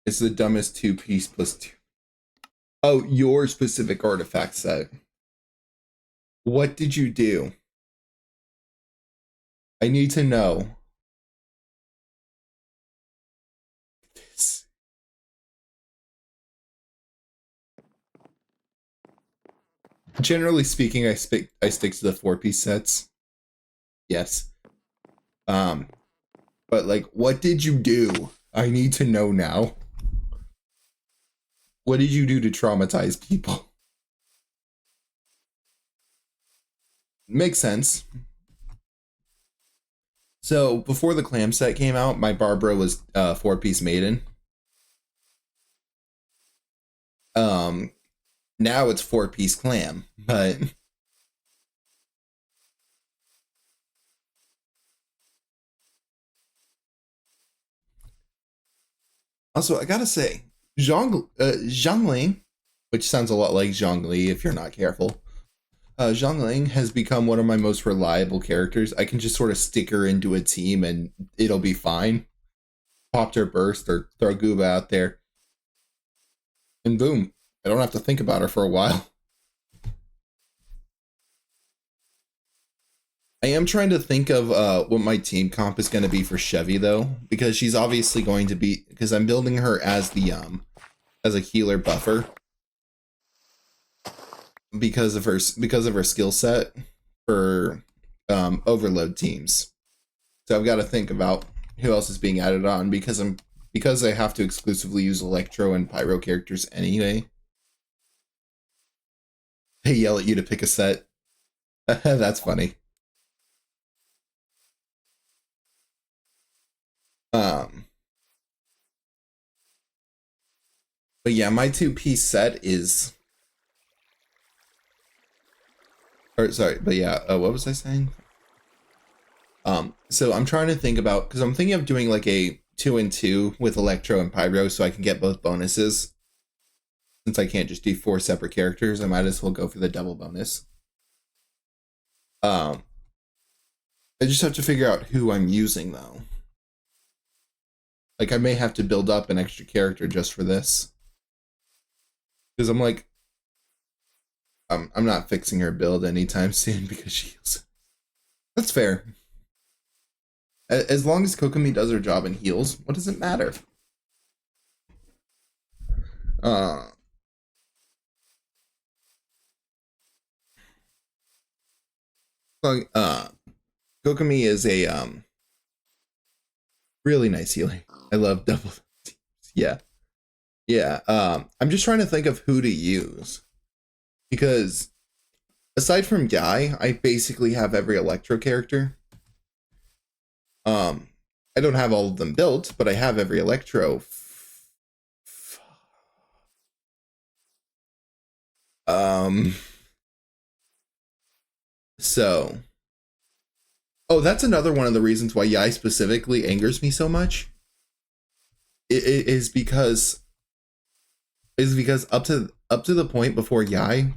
It's the dumbest 2-piece plus 2. Oh, your specific artifact set. What did you do? I need to know. This. Generally speaking, I stick to the 4-piece sets. Yes. But like, what did you do? I need to know now. What did you do to traumatize people? Makes sense. So before the clam set came out, my Barbara was 4-piece maiden. Now it's 4-piece clam, but also I gotta say, Zhongling, which sounds a lot like Zhongli if you're not careful. Zhongling has become one of my most reliable characters. I can just sort of stick her into a team and it'll be fine. Pop her burst or throw Gooba out there. And boom, I don't have to think about her for a while. I am trying to think of what my team comp is going to be for Chevy though, because she's obviously going to be, because I'm building her as the as a healer buffer because of her skill set for overload teams. So I've got to think about who else is being added on because I have to exclusively use Electro and Pyro characters anyway. They yell at you to pick a set. That's funny. But yeah, my 2-piece set is. Or sorry, but yeah, what was I saying? So I'm trying to think about, because I'm thinking of doing like a 2-and-2 with Electro and Pyro so I can get both bonuses. Since I can't just do 4 separate characters, I might as well go for the double bonus. I just have to figure out who I'm using though. Like I may have to build up an extra character just for this. Because I'm like, I'm not fixing her build anytime soon because she heals. That's fair. As long as Kokomi does her job and heals, what does it matter? Kokomi is a really nice healer. I love double teams. Yeah. Yeah. I'm just trying to think of who to use. Because aside from Guy, I basically have every Electro character. I don't have all of them built, but I have every Electro. So. Oh, that's another one of the reasons why Yai specifically angers me so much. It is because up to up to the point before Yai,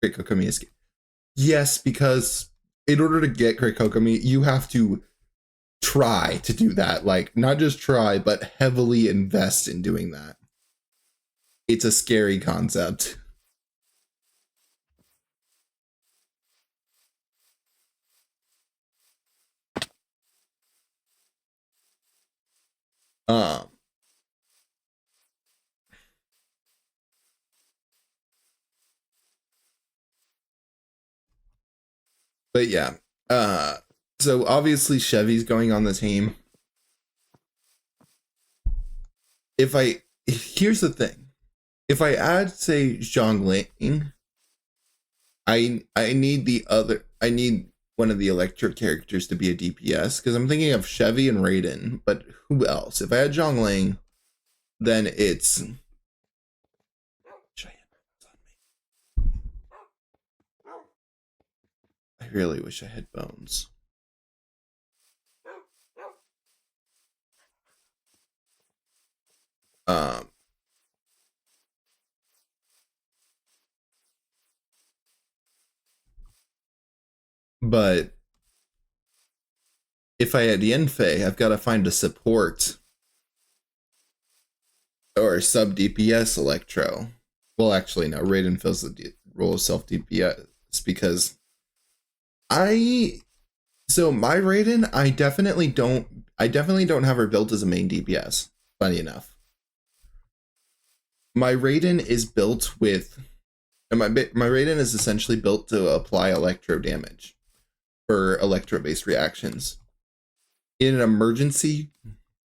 Great Kokomi is... Yes, because in order to get Great Kokomi, you have to try to do that. Like, not just try, but heavily invest in doing that. It's a scary concept. Um, but yeah. So obviously Chevy's going on the team. Here's the thing. If I add, say, Zhongling, I need one of the electric characters to be a DPS, because I'm thinking of Chevy and Raiden, but who else? If I had Zhongling, then it's... I really wish I had bones. But if I had Yenfei, I've got to find a support or sub DPS Electro. Well, actually, no. Raiden fills the role of self DPS because so my Raiden, I definitely don't have her built as a main DPS. Funny enough, my Raiden is built with, and my Raiden is essentially built to apply electro damage for electro-based reactions. In an emergency,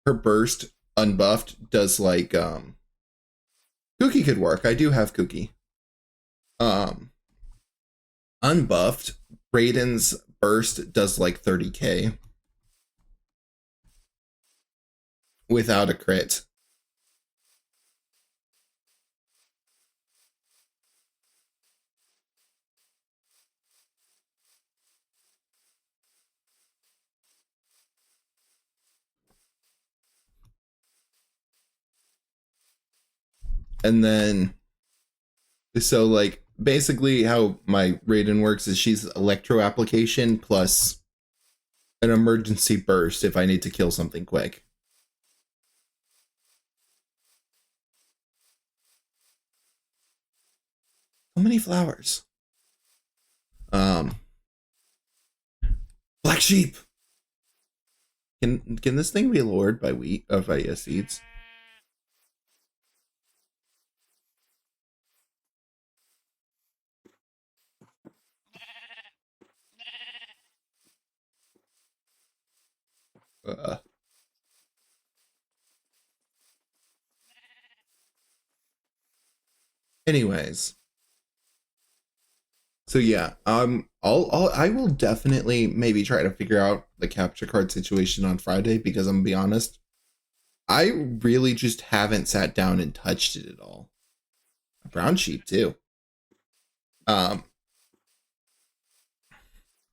her burst unbuffed does like Cookie could work. I do have Cookie. Unbuffed, Raiden's burst does like 30k without a crit. And then, so like basically how my Raiden works is she's electro application plus an emergency burst if I need to kill something quick. So many flowers. Black sheep. Can this thing be lured by wheat of seeds? Anyways, so yeah, I will definitely maybe try to figure out the capture card situation on Friday, because I'm gonna be honest, I really just haven't sat down and touched it at all. A brown sheep too.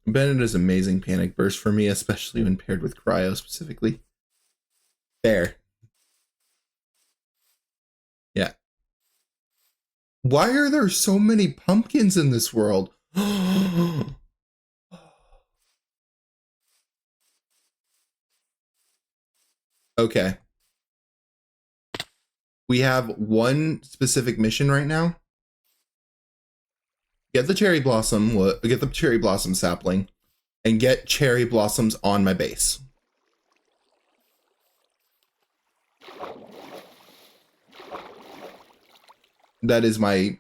Bennett is amazing panic burst for me, especially when paired with cryo specifically. There. Yeah. Why are there so many pumpkins in this world? Okay. We have one specific mission right now. Get the cherry blossom sapling, and get cherry blossoms on my base. That is my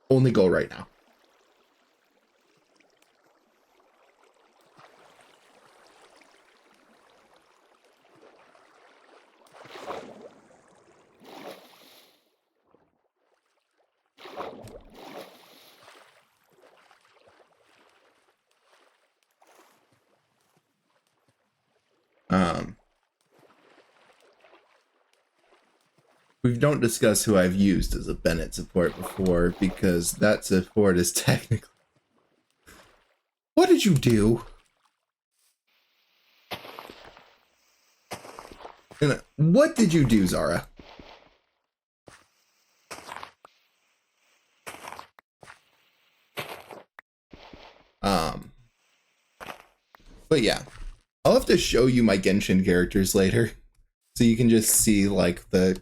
only goal right now. We don't discuss who I've used as a Bennett support before, because that support is technically... What did you do? What did you do, Zara? Um, but yeah, I'll have to show you my Genshin characters later, so you can just see like because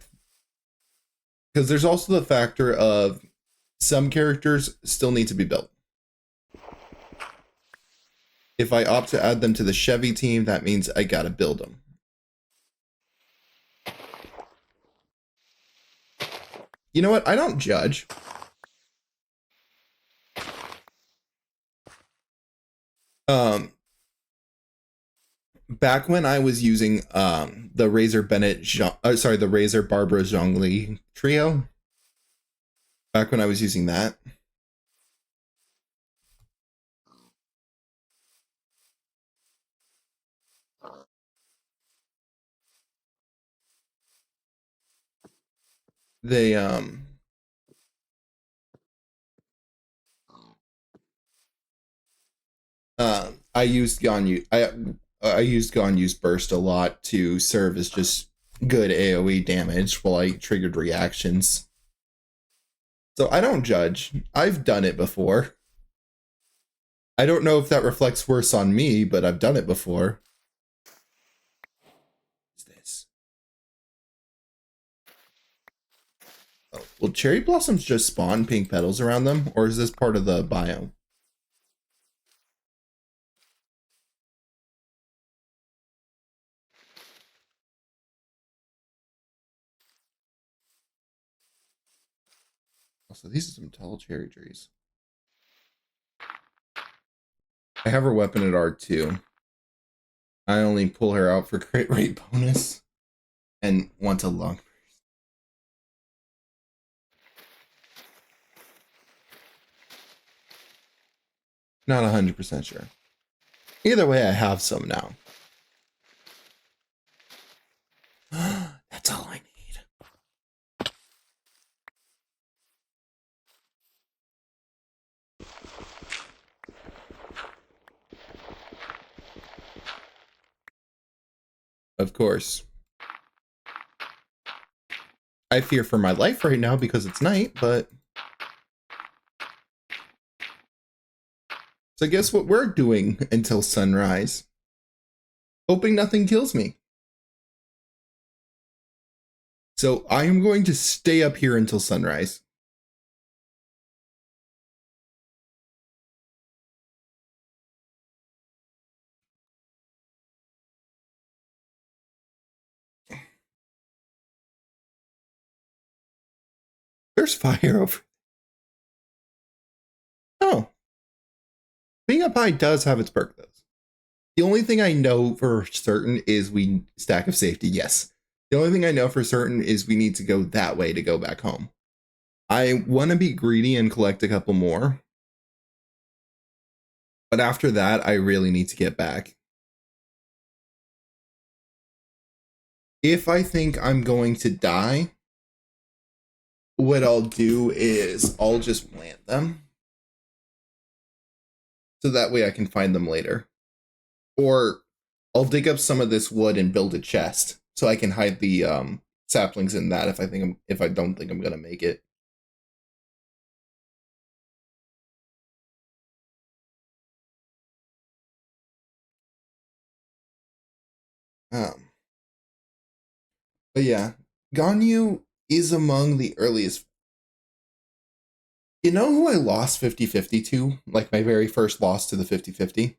there's also the factor of some characters still need to be built. If I opt to add them to the Chevy team, that means I gotta build them. You know what? I don't judge. Back when I was using the Razor the Razor Barbara Zhongli trio, back when I was using that, they I used I used Ganyu's burst a lot to serve as just good AoE damage while I triggered reactions. So I don't judge. I've done it before. I don't know if that reflects worse on me, but I've done it before. What's this? Oh, will cherry blossoms just spawn pink petals around them, or is this part of the biome? Also, these are some tall cherry trees. I have her weapon at R2. I only pull her out for crit rate bonus and want a long. Not 100% sure. Either way, I have some now. That's all I need. Of course. I fear for my life right now because it's night, but... So guess what we're doing until sunrise? Hoping nothing kills me. So I am going to stay up here until sunrise. There's fire over. Oh. Being up high does have its perk, though. The only thing I know for certain is we stack of safety, yes. The only thing I know for certain is we need to go that way to go back home. I want to be greedy and collect a couple more. But after that, I really need to get back. If I think I'm going to die, what I'll do is I'll just plant them. So that way I can find them later. Or I'll dig up some of this wood and build a chest so I can hide the saplings in that if I don't think I'm gonna make it. But yeah, Ganyu is among the earliest. You know who I lost 50-50 to? Like my very first loss to the 50-50?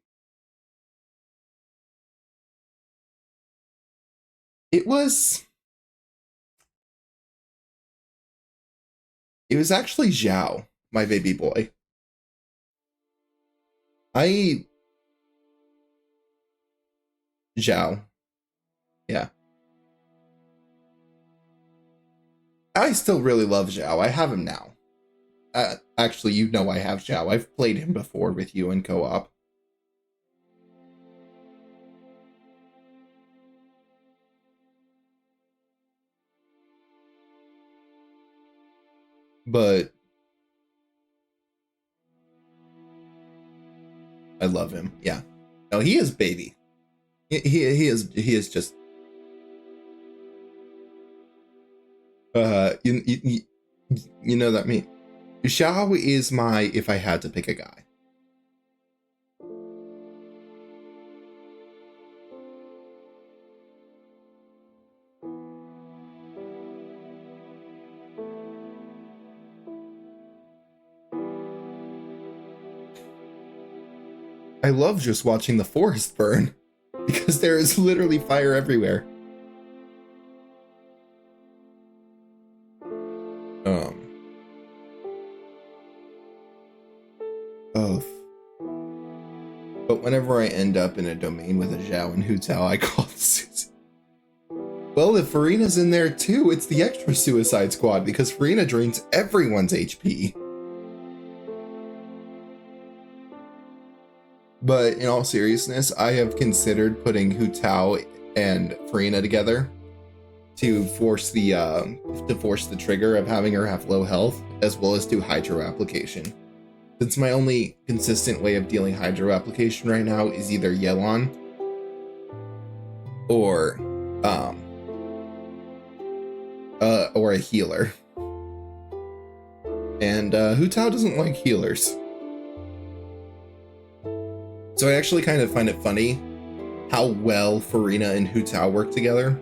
It was actually Zhao, my baby boy. Zhao. Yeah. I still really love Zhao. I have him now. Actually, you know I have Zhao. I've played him before with you in co-op. But I love him. Yeah. No, he is baby. He is just you know that me. Xiao is my if I had to pick a guy. I love just watching the forest burn because there is literally fire everywhere. Oh. But whenever I end up in a domain with a Zhao and Hu Tao, I call it Suicide. Well, if Farina's in there too, it's the extra Suicide Squad because Farina drains everyone's HP. But in all seriousness, I have considered putting Hu Tao and Farina together to force the trigger of having her have low health, as well as do Hydro Application. Since my only consistent way of dealing Hydro Application right now is either Yelan or a healer. And Hu Tao doesn't like healers. So I actually kind of find it funny how well Farina and Hu Tao work together.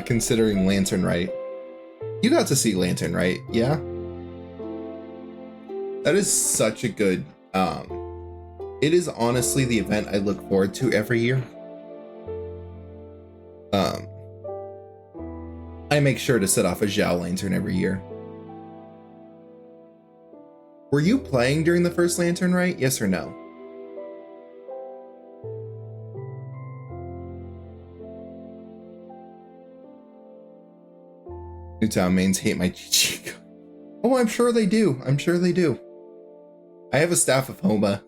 Considering Lantern Right. You got to see Lantern Right, yeah? That is such a good, it is honestly the event I look forward to every year. I make sure to set off a Zhao Lantern every year. Were you playing during the first Lantern Right? Yes or no? Newtown mains hate my GG. Oh, I'm sure they do. I'm sure they do. I have a staff of Homa.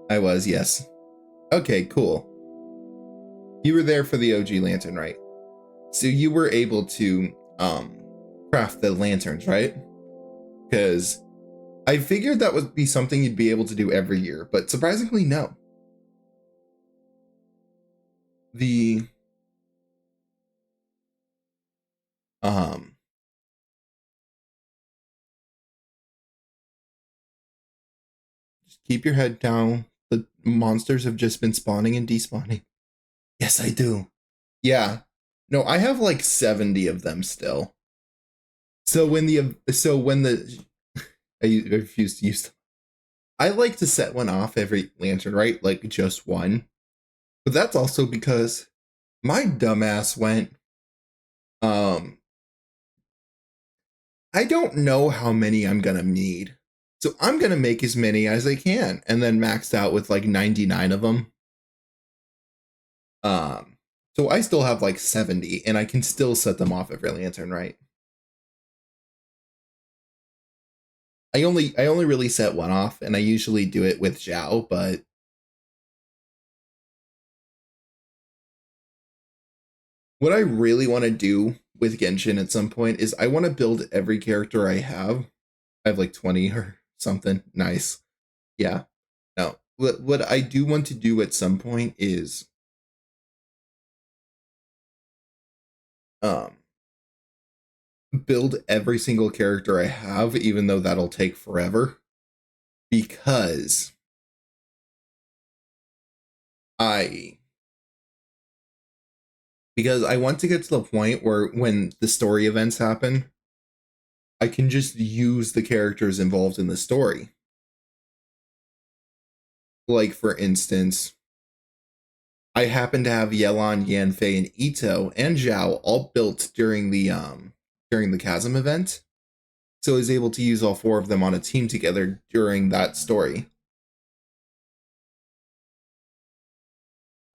I was, yes. Okay, cool. You were there for the OG Lantern, right? So you were able to craft the lanterns, right? Because I figured that would be something you'd be able to do every year, but surprisingly, no. The just keep your head down. The monsters have just been spawning and despawning. Yes, I do. Yeah. No, I have like 70 of them still. So when the I refuse to use them. I like to set one off every lantern, right? Like just one. But that's also because my dumbass went I don't know how many I'm gonna need. So I'm gonna make as many as I can and then maxed out with like 99 of them. So I still have like 70 and I can still set them off every lantern, right? I only really set one off and I usually do it with Zhao, but what I really want to do with Genshin at some point is I want to build every character I have. I have like 20 or something. Nice. Yeah. No. What I do want to do at some point is build every single character I have, even though that'll take forever. Because I want to get to the point where when the story events happen, I can just use the characters involved in the story. Like, for instance, I happen to have Yelan, Yanfei, and Ito and Zhao all built during the Chasm event. So I was able to use all four of them on a team together during that story.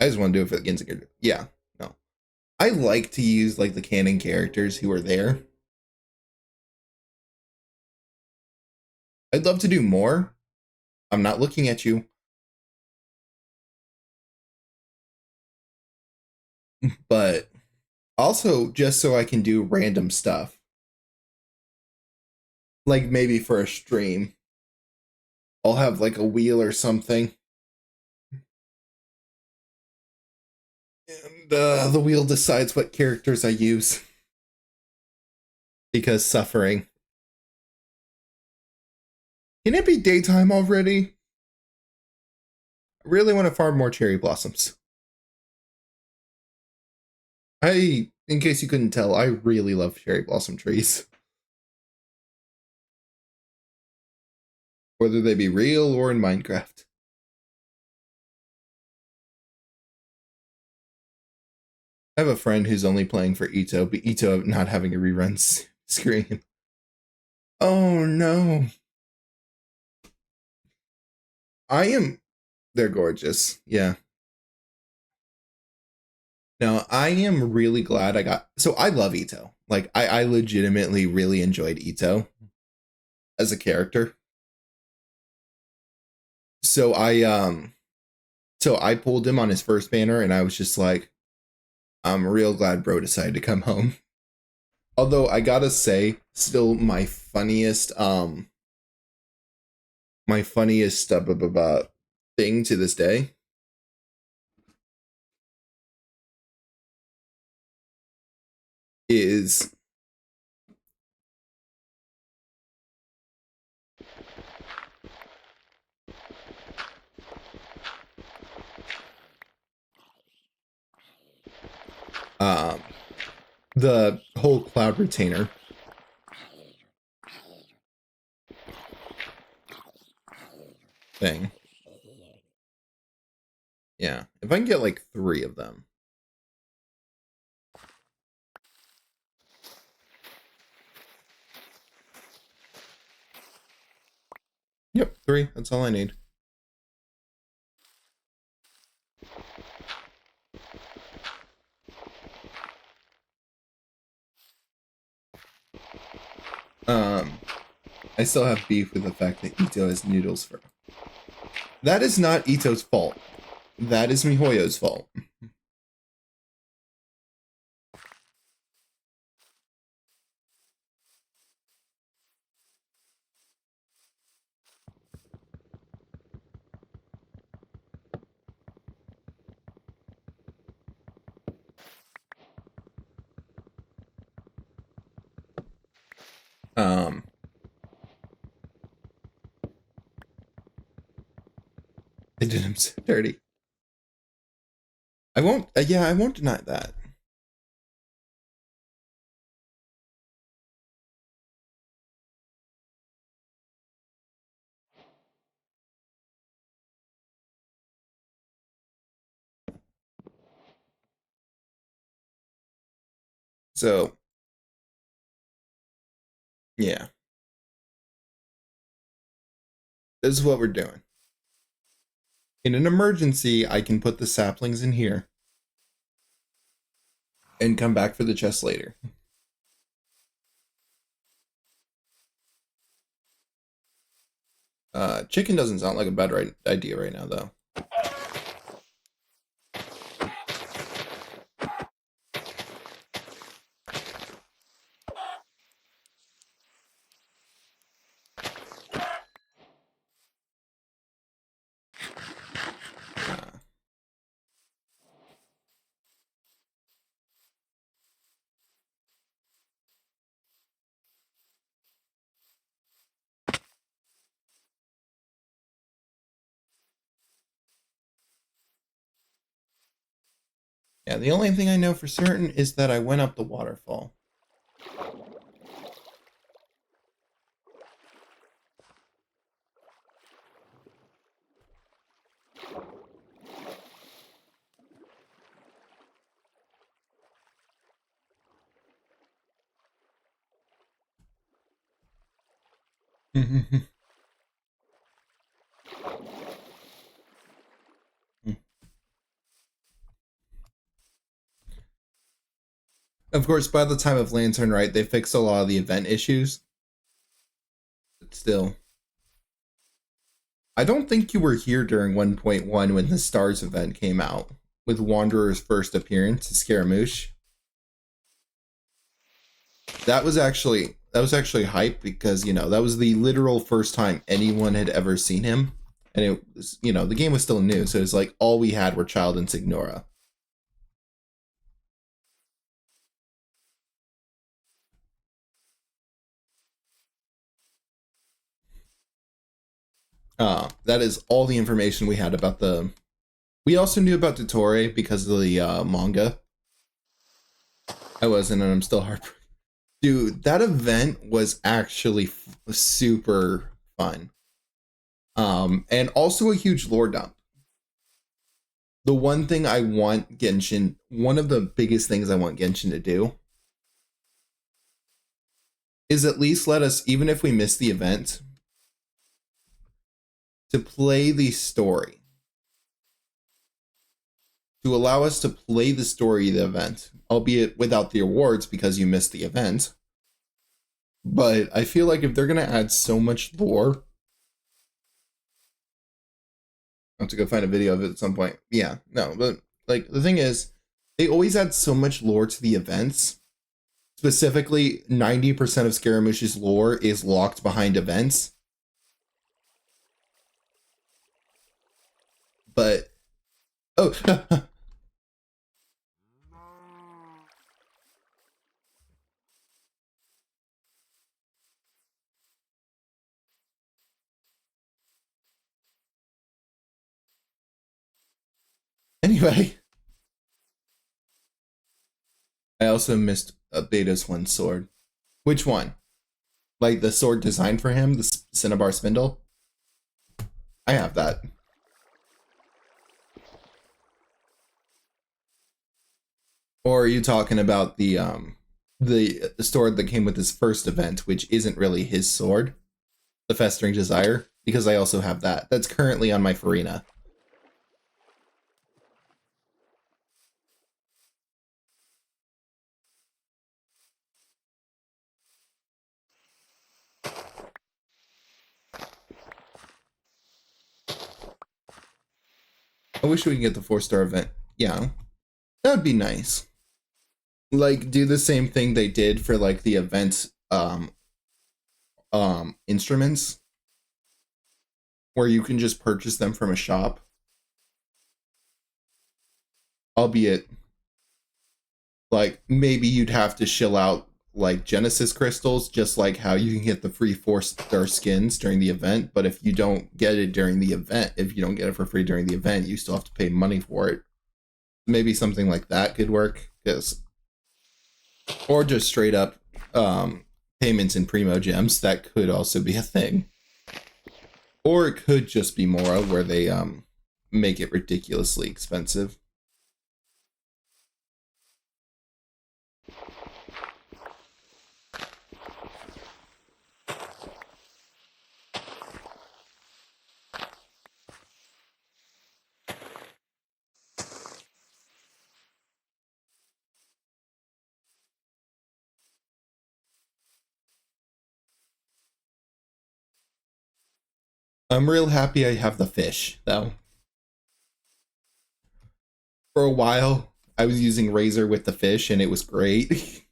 I just want to do it for the Ginzinger. Yeah, no. I like to use like the canon characters who are there. I'd love to do more. I'm not looking at you. But also just so I can do random stuff. Like maybe for a stream. I'll have like a wheel or something. And the wheel decides what characters I use. Because suffering. Can it be daytime already? I really want to farm more cherry blossoms. I In case you couldn't tell, I really love cherry blossom trees. Whether they be real or in Minecraft. I have a friend who's only playing for Ito, but Ito not having a rerun screen. Oh no. I am. They're gorgeous. Yeah. No, I am really glad I got. So I love Ito. Like, I legitimately really enjoyed Ito as a character. So I pulled him on his first banner and I was just like, I'm real glad bro decided to come home. Although I gotta say, still my funniest thing to this day is um the whole cloud retainer thing. Yeah, if I can get like 3 of them. Yep, 3. That's all I need. I still have beef with the fact that Ito has noodles for. That is not Ito's fault. That is MiHoYo's fault. Um, I did him so dirty. I won't. Yeah, I won't deny that. So, yeah, this is what we're doing. In an emergency, I can put the saplings in here and come back for the chest later. Chicken doesn't sound like a bad idea right now, though. Yeah, the only thing I know for certain is that I went up the waterfall. Of course, by the time of Lantern, right, they fixed a lot of the event issues. But still. I don't think you were here during 1.1 when the Stars event came out, with Wanderer's first appearance, Scaramouche. That was actually hype because, you know, that was the literal first time anyone had ever seen him. And it was, you know, the game was still new, so it was like all we had were Child and Signora. That is all the information we had about the. We also knew about Dottore because of the manga. I wasn't, and I'm still heartbroken. Dude, that event was actually super fun. And also a huge lore dump. The one thing I want Genshin, one of the biggest things I want Genshin to do is at least let us, even if we miss the event, to play the story. To allow us to play the story of the event, albeit without the awards because you missed the event. But I feel like if they're going to add so much lore, I'll have to go find a video of it at some point. Yeah, no, but like the thing is, they always add so much lore to the events. Specifically, 90% of Scaramouche's lore is locked behind events. But, oh, anyway. I also missed a Beta's one sword. Which one? Like the sword designed for him, the Cinnabar Spindle? I have that. Or are you talking about the sword that came with his first event, which isn't really his sword? The Festering Desire? Because I also have that. That's currently on my Farina. I wish we could get the 4-star event. Yeah, that would be nice. Like, do the same thing they did for like the event instruments, where you can just purchase them from a shop. Albeit, like, maybe you'd have to shill out like Genesis crystals, just like how you can get the free 4-star skins during the event. But if you don't get it during the event, if you don't get it for free during the event, you still have to pay money for it. Maybe something like that could work. Or just straight up payments in Primo Gems. That could also be a thing. Or it could just be Mora, where they make it ridiculously expensive. I'm real happy I have the fish, though. For a while, I was using Razor with the fish, and it was great.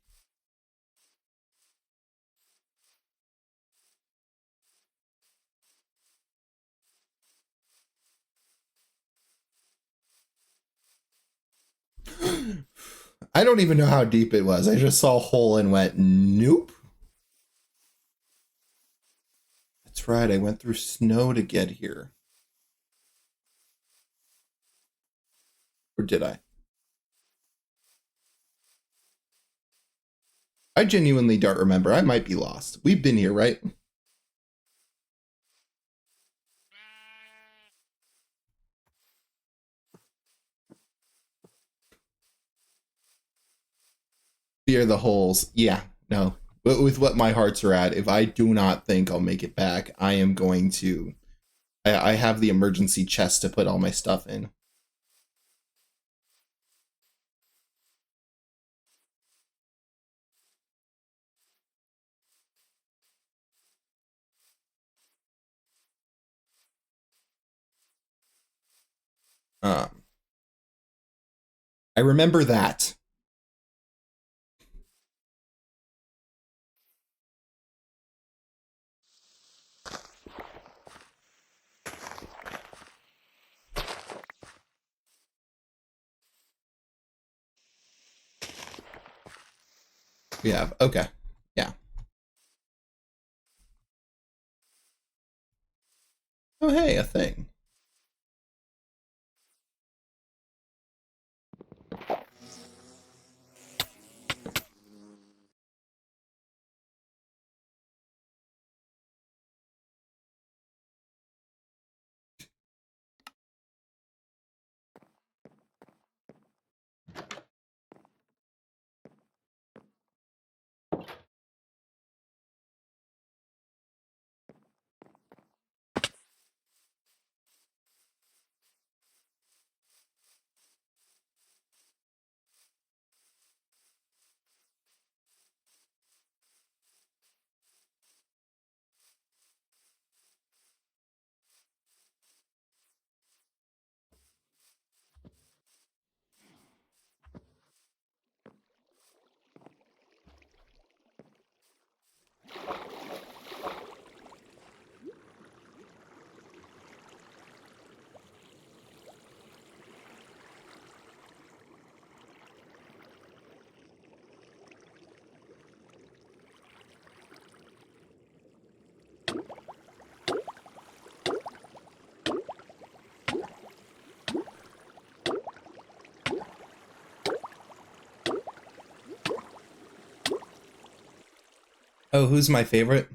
I don't even know how deep it was. I just saw a hole and went, nope. That's right, I went through snow to get here. Or did I? I genuinely don't remember. I might be lost. We've been here, right? Fear the holes. Yeah, no. With what my hearts are at, if I do not think I'll make it back, I am going to. I have the emergency chest to put all my stuff in. Um, I remember that. We have. Okay. Yeah. Oh, hey, a thing. Oh, who's my favorite?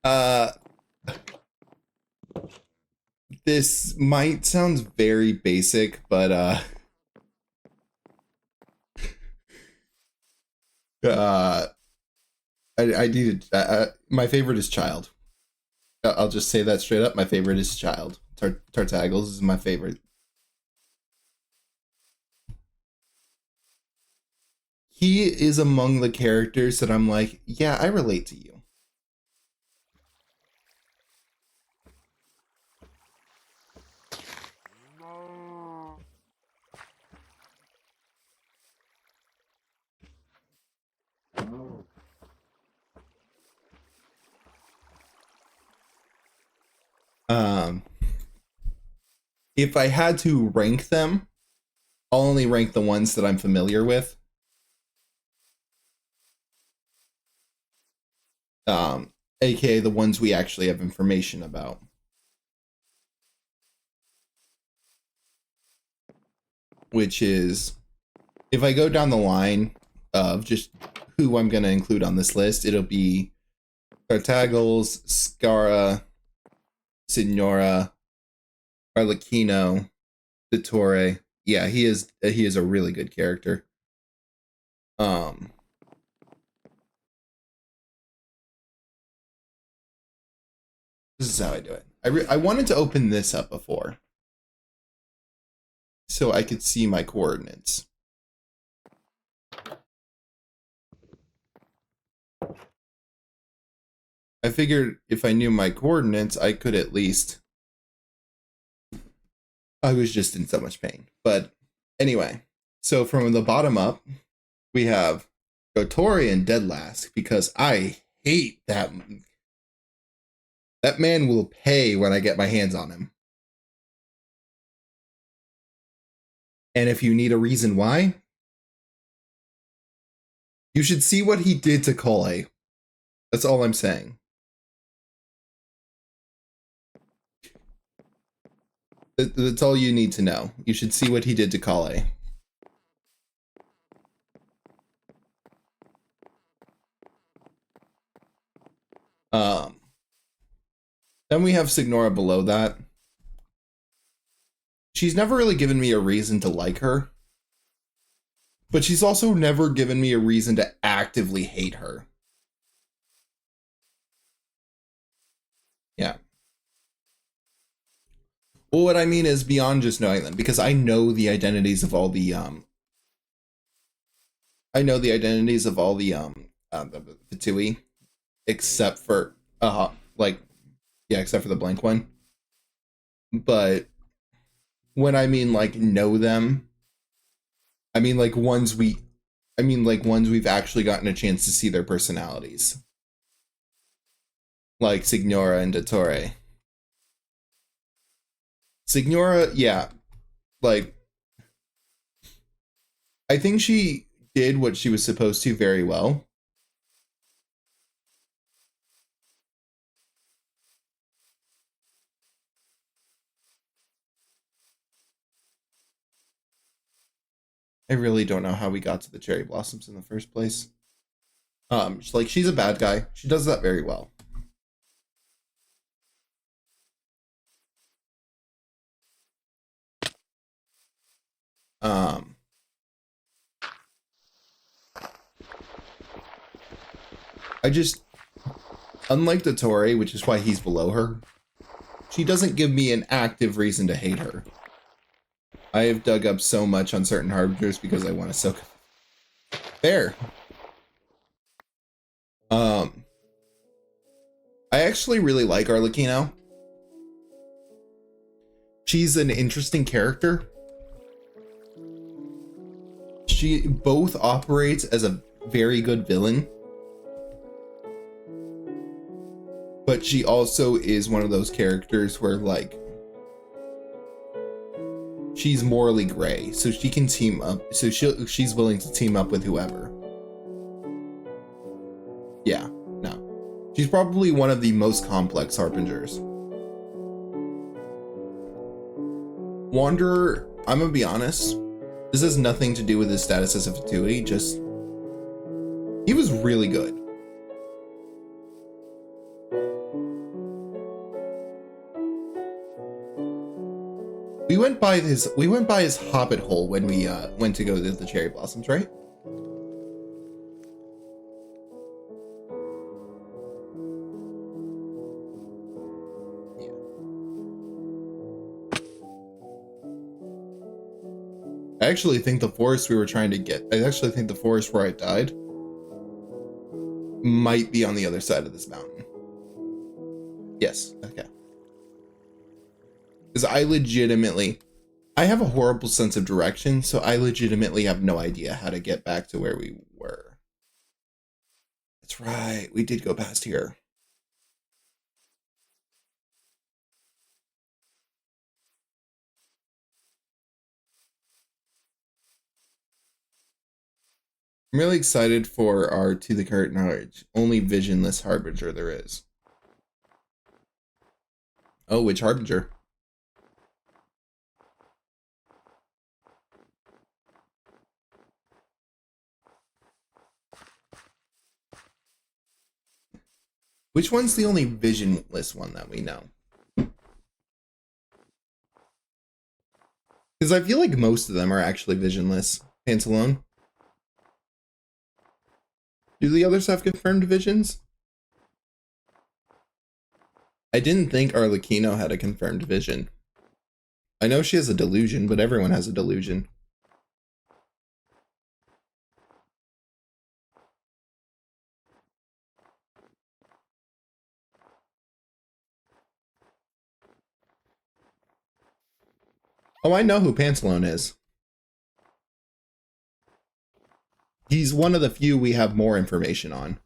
Uh, this might sound very basic, but uh, I need my favorite is Child. I'll just say that straight up. My favorite is Child. Tartaggles is my favorite. He is among the characters that I'm like, yeah, I relate to you. Um, if I had to rank them, I'll only rank the ones that I'm familiar with. AKA the ones we actually have information about. Which is, if I go down the line of just who I'm going to include on this list, it'll be Tartaggles, Scara, Signora, Arlecchino, Dottore. Yeah, he is a really good character. This is how I do it. I wanted to open this up before so I could see my coordinates. I figured if I knew my coordinates, I could at least... I was just in so much pain. But anyway, so from the bottom up, we have Dottore and dead last because I hate that. That man will pay when I get my hands on him. And if you need a reason why, you should see what he did to Kole. That's all I'm saying. That's all you need to know. You should see what he did to Kale. Then we have Signora below that. She's never really given me a reason to like her. But she's also never given me a reason to actively hate her. Yeah. Well, what I mean is beyond just knowing them, because I know the identities of all the Fatui, except for except for the blank one. But when I mean like know them, I mean like ones we've actually gotten a chance to see their personalities. Like Signora and Dottore. Signora, yeah. Like, I think she did what she was supposed to very well. I really don't know how we got to the cherry blossoms in the first place. She's a bad guy. She does that very well. I just, unlike Dottore, which is why he's below her, she doesn't give me an active reason to hate her. I have dug up so much on certain harbingers because I want to soak. Fair. I actually really like Arlecchino. She's an interesting character. She both operates as a very good villain, but she also is one of those characters where like she's morally gray, so she can team up. So she's willing to team up with whoever. Yeah, no. She's probably one of the most complex harbingers. Wanderer, I'm gonna be honest, this has nothing to do with his status as a Fatui, just he was really good. by his hobbit hole when we went to go to the cherry blossoms, right? I actually think the forest we were trying to get, I actually think the forest where I died might be on the other side of this mountain. Yes, okay. Because I have a horrible sense of direction, so I legitimately have no idea how to get back to where we were. That's right, we did go past here. I'm really excited for our To the Current Knowledge, only visionless harbinger there is. Oh, which harbinger? Which one's the only visionless one that we know? Because I feel like most of them are actually visionless. Pantalone. Do the others have confirmed visions? I didn't think Arlecchino had a confirmed vision. I know she has a delusion, but everyone has a delusion. Oh, I know who Pantalone is. He's one of the few we have more information on.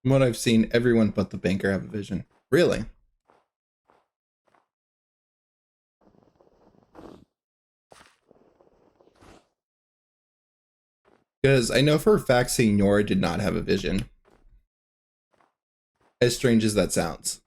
From what I've seen, everyone but the banker have a vision. Really? Because I know for a fact Signora did not have a vision. As strange as that sounds.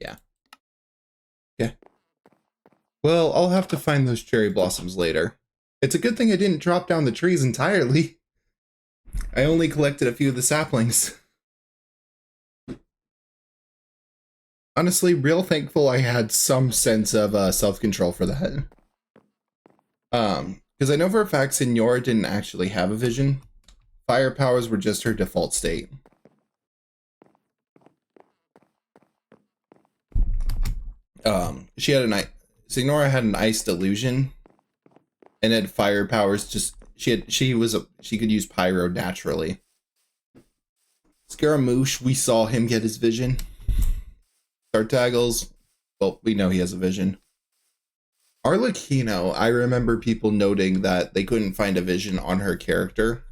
Yeah. Yeah. Well, I'll have to find those cherry blossoms later. It's a good thing I didn't drop down the trees entirely. I only collected a few of the saplings. Honestly, real thankful I had some sense of self-control for that. Because I know for a fact Signora didn't actually have a vision. Fire powers were just her default state. She had Signora had an ice delusion, and had fire powers. Just she could use pyro naturally. Scaramouche, we saw him get his vision. Tartaggles, well, we know he has a vision. Arlecchino, I remember people noting that they couldn't find a vision on her character,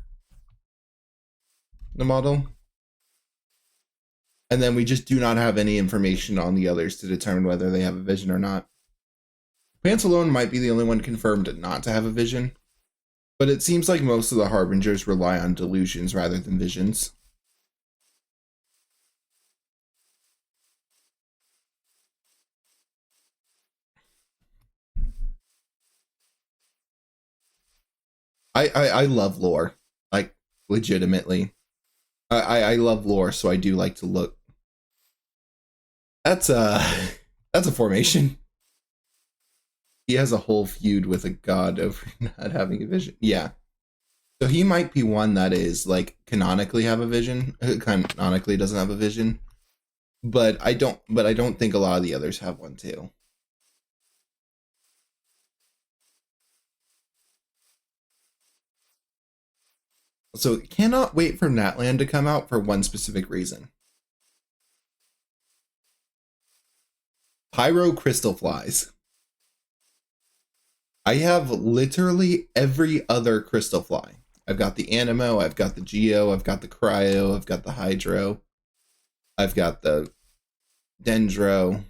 the model. And then we just do not have any information on the others to determine whether they have a vision or not. Pantalone might be the only one confirmed not to have a vision, but it seems like most of the Harbingers rely on delusions rather than visions. I love lore, like legitimately. I love lore, so I do like to look. That's a formation. He has a whole feud with a god over not having a vision. Yeah. So he might be one that is like canonically have a vision, canonically doesn't have a vision. But I don't think a lot of the others have one too. So cannot wait for Natland to come out for one specific reason. Pyro crystal flies. I have literally every other crystal fly. I've got the Animo, I've got the Geo, I've got the Cryo, I've got the Hydro, I've got the Dendro.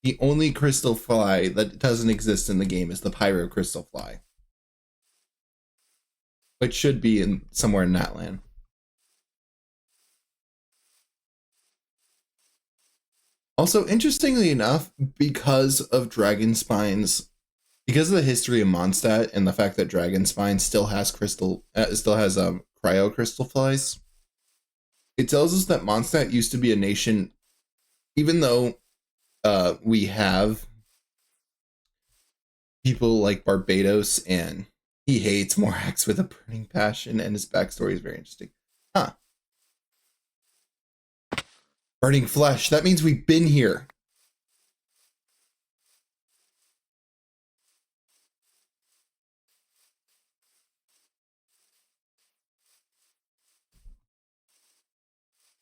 The only crystal fly that doesn't exist in the game is the Pyro crystal fly, which should be in somewhere in Natland. Also, interestingly enough, because of the history of Mondstadt and the fact that Dragonspine still has cryo crystal flies, it tells us that Mondstadt used to be a nation, even though we have people like Barbados, and he hates Morax with a burning passion, and his backstory is very interesting. Huh. Burning flesh. That means we've been here.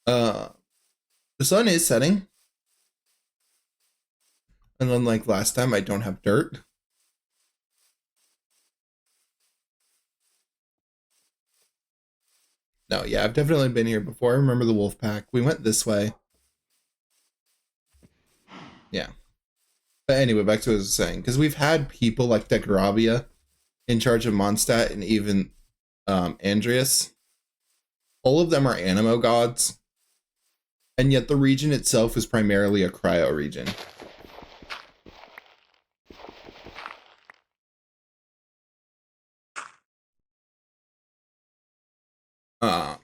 Uh, the sun is setting, and unlike last time, I don't have dirt. No, yeah, I've definitely been here before. I remember the wolf pack. We went this way. Yeah. But anyway, back to what I was saying. Because we've had people like Decaravia in charge of Mondstadt and even Andreas. All of them are Animo gods. And yet the region itself is primarily a cryo region. Uh,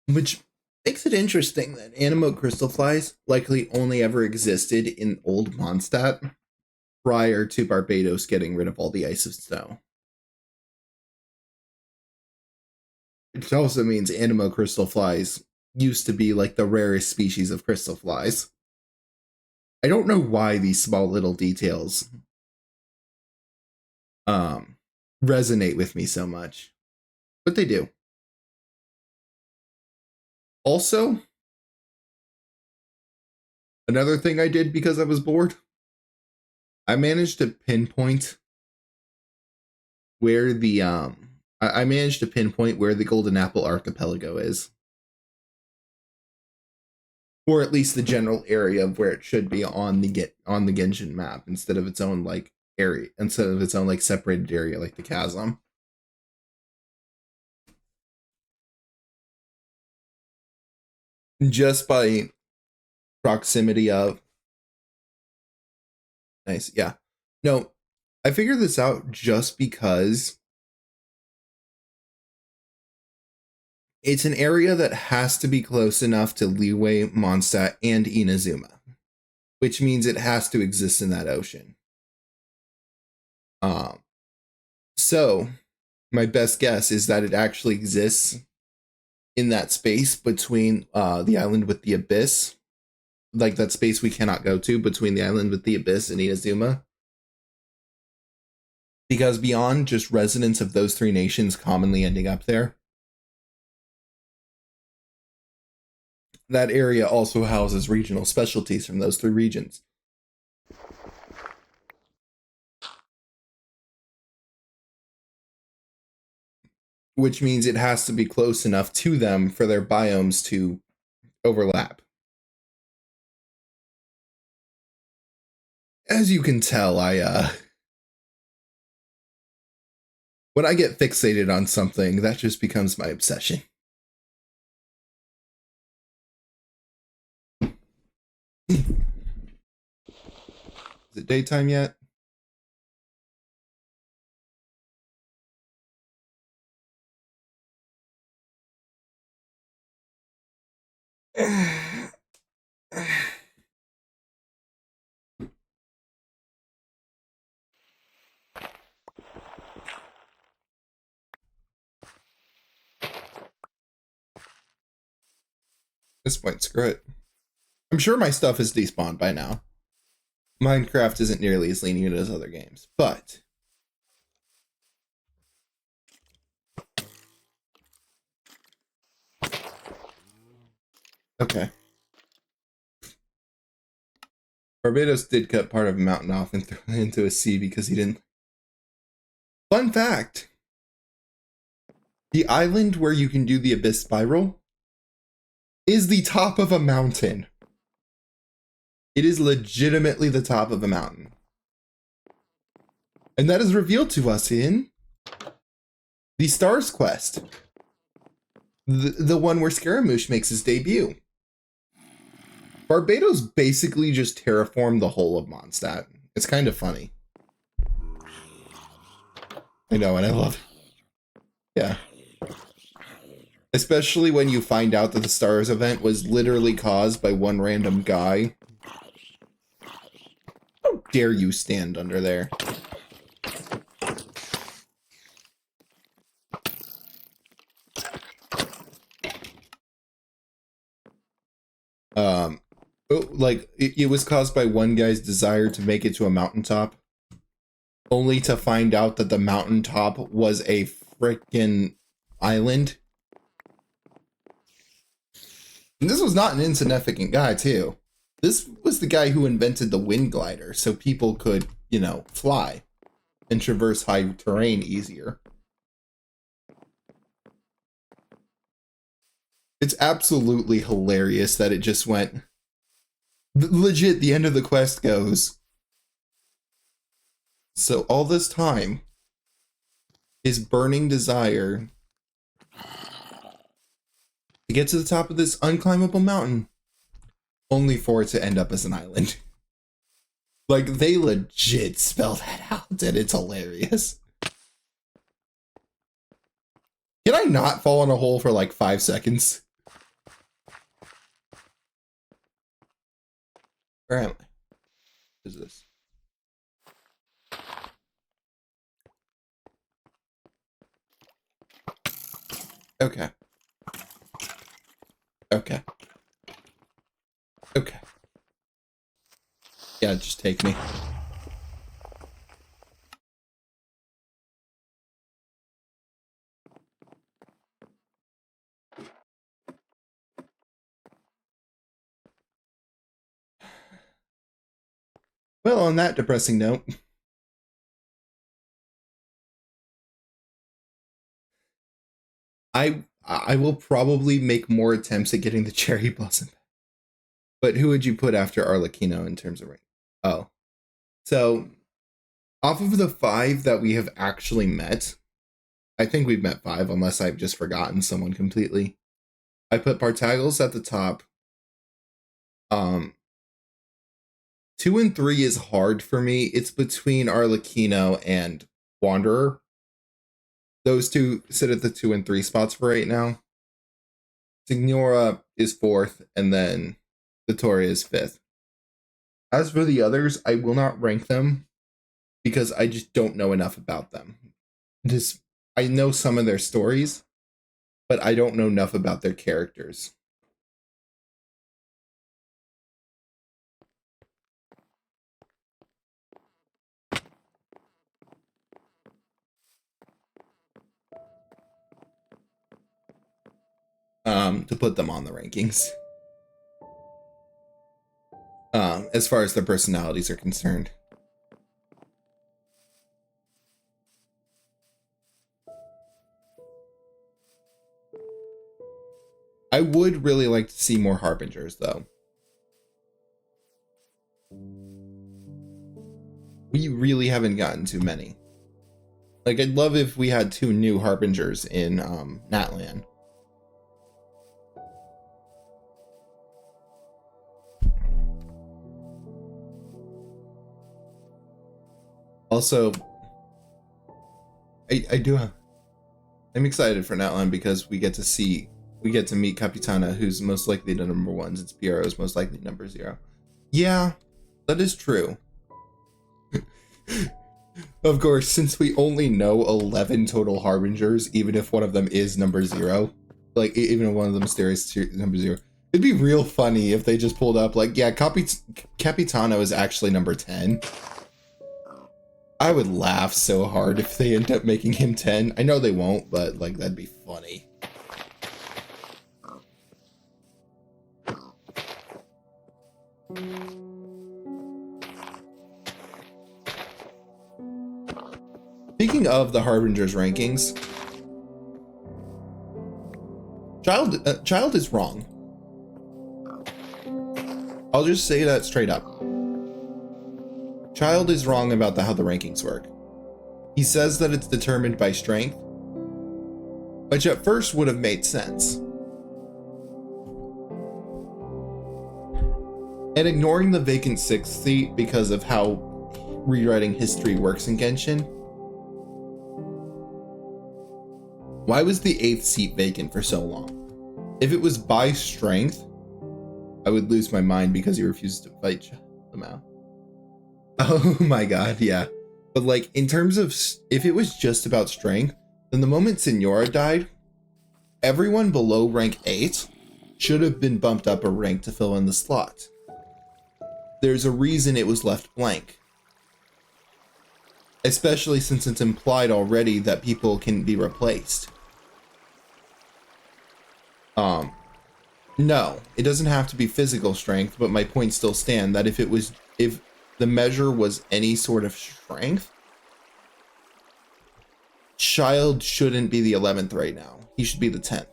which makes it interesting that Animo crystal flies likely only ever existed in old Mondstadt prior to Barbados getting rid of all the ice and snow. Which also means Animo crystal flies used to be like the rarest species of crystal flies. I don't know why these small little details um resonate with me so much, but they do. Also, another thing I did because I was bored, I managed to pinpoint where the I managed to pinpoint where the Golden Apple Archipelago is. Or at least the general area of where it should be on the Genshin map instead of its own like area, instead of its own like separated area like the chasm. Just by proximity of nice, yeah. No, I figured this out just because it's an area that has to be close enough to Liyue, Mondstadt, and Inazuma, which means it has to exist in that ocean. Um, so my best guess is that it actually exists in that space between the island with the abyss, like that space we cannot go to between the island with the abyss and Inazuma. Because beyond just residents of those three nations commonly ending up there, that area also houses regional specialties from those three regions. Which means it has to be close enough to them for their biomes to overlap. As you can tell, when I get fixated on something, that just becomes my obsession. Is it daytime yet? this point, screw it. I'm sure my stuff is despawned by now. Minecraft isn't nearly as lenient as other games, but okay. Barbados did cut part of a mountain off and throw it into a sea because he didn't. Fun fact. The island where you can do the abyss spiral is the top of a mountain. It is legitimately the top of a mountain. And that is revealed to us in the Stars quest. The one where Scaramouche makes his debut. Barbados basically just terraformed the whole of Mondstadt. It's kind of funny. I know, and I love it. Yeah. Especially when you find out that the Stars event was literally caused by one random guy. How dare you stand under there? Like, it was caused by one guy's desire to make it to a mountaintop, only to find out that the mountaintop was a frickin' island. And this was not an insignificant guy, too. This was the guy who invented the wind glider, so people could, you know, fly and traverse high terrain easier. It's absolutely hilarious that it just went... Legit, the end of the quest goes. So all this time, his burning desire to get to the top of this unclimbable mountain, only for it to end up as an island. Like, they legit spell that out, and it's hilarious. Can I not fall in a hole for like 5 seconds? Where am I? What is this? Okay. Okay. Okay. Yeah, just take me. Well, on that depressing note, I will probably make more attempts at getting the cherry blossom. But who would you put after Arlecchino in terms of rank? Oh. So, off of the 5 that we have actually met, I think we've met 5, unless I've just forgotten someone completely. I put Partagles at the top. 2 and 3 is hard for me. It's between Arlecchino and Wanderer. Those two sit at the 2 and 3 spots for right now. Signora is 4th, and then Vittoria is 5th. As for the others, I will not rank them because I just don't know enough about them. I know some of their stories, but I don't know enough about their characters. To put them on the rankings. As far as their personalities are concerned. I would really like to see more Harbingers, though. We really haven't gotten too many. Like, I'd love if we had 2 new Harbingers in Natlan. Also, I'm excited for Natlan because we get to meet Capitana, who's most likely the number 1, since Piero is most likely number 0. Yeah, that is true. Of course, since we only know 11 total Harbingers, even if one of them is number 0, like, even if one of them stays number 0, It'd be real funny if they just pulled up like, yeah, Capitano is actually number 10. I would laugh so hard if they end up making him 10. I know they won't, but like that'd be funny. Speaking of the Harbinger's rankings, Child is wrong. I'll just say that straight up. Child is wrong about how the rankings work. He says that it's determined by strength, which at first would have made sense. And ignoring the vacant 6th seat because of how rewriting history works in Genshin, why was the 8th seat vacant for so long? If it was by strength, I would lose my mind because he refused to fight Lamau. Oh my god, yeah. But like, in terms of, if it was just about strength, then the moment Senora died, everyone below rank 8 should have been bumped up a rank to fill in the slot. There's a reason it was left blank. Especially since it's implied already that people can be replaced. No, it doesn't have to be physical strength, but my point still stand that if the measure was any sort of strength, Child shouldn't be the 11th right now. He should be the 10th.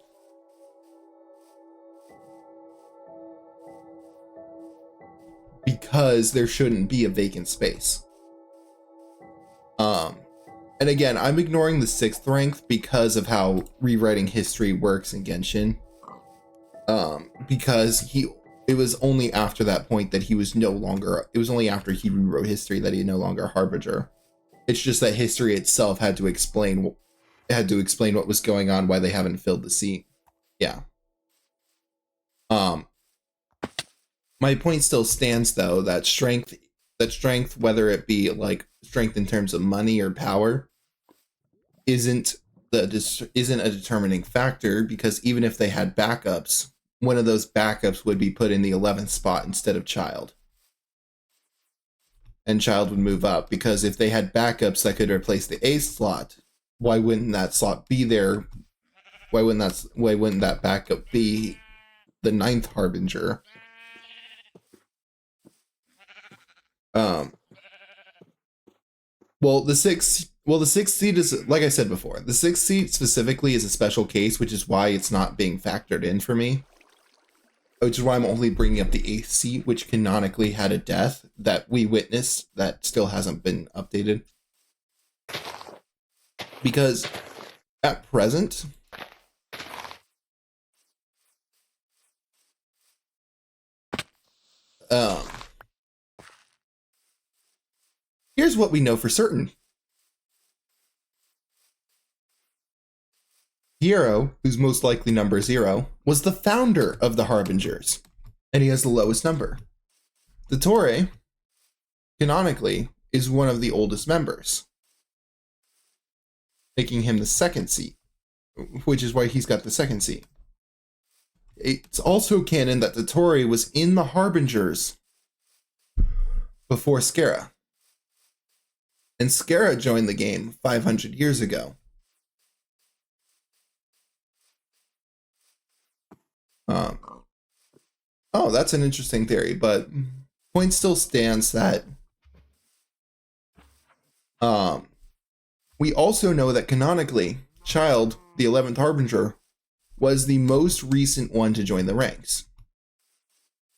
Because there shouldn't be a vacant space. And again, I'm ignoring the 6th rank because of how rewriting history works in Genshin. Because it was only after that point that he was no longer, it was only after he rewrote history that he no longer Harbinger. It's just that history itself had to explain what was going on, why they haven't filled the seat. Yeah. My point still stands though, that strength, whether it be like strength in terms of money or power, isn't a determining factor, because even if they had backups, one of those backups would be put in the 11th spot instead of Child. And Child would move up, because if they had backups that could replace the 8th slot, why wouldn't that slot be there? Why wouldn't that backup be the 9th Harbinger? Well, the 6th seat is, like I said before, the 6th seat specifically is a special case, which is why it's not being factored in for me. Which is why I'm only bringing up the 8th seat, which canonically had a death that we witnessed that still hasn't been updated. Because at present, here's what we know for certain. Hero, who's most likely number 0, was the founder of the Harbingers, and he has the lowest number. Dottore, canonically, is one of the oldest members, making him the 2nd seat, which is why he's got the 2nd seat. It's also canon that Dottore was in the Harbingers before Skara, and Skara joined the game 500 years ago. Oh, that's an interesting theory, but point still stands that we also know that canonically, Child, the 11th Harbinger, was the most recent one to join the ranks.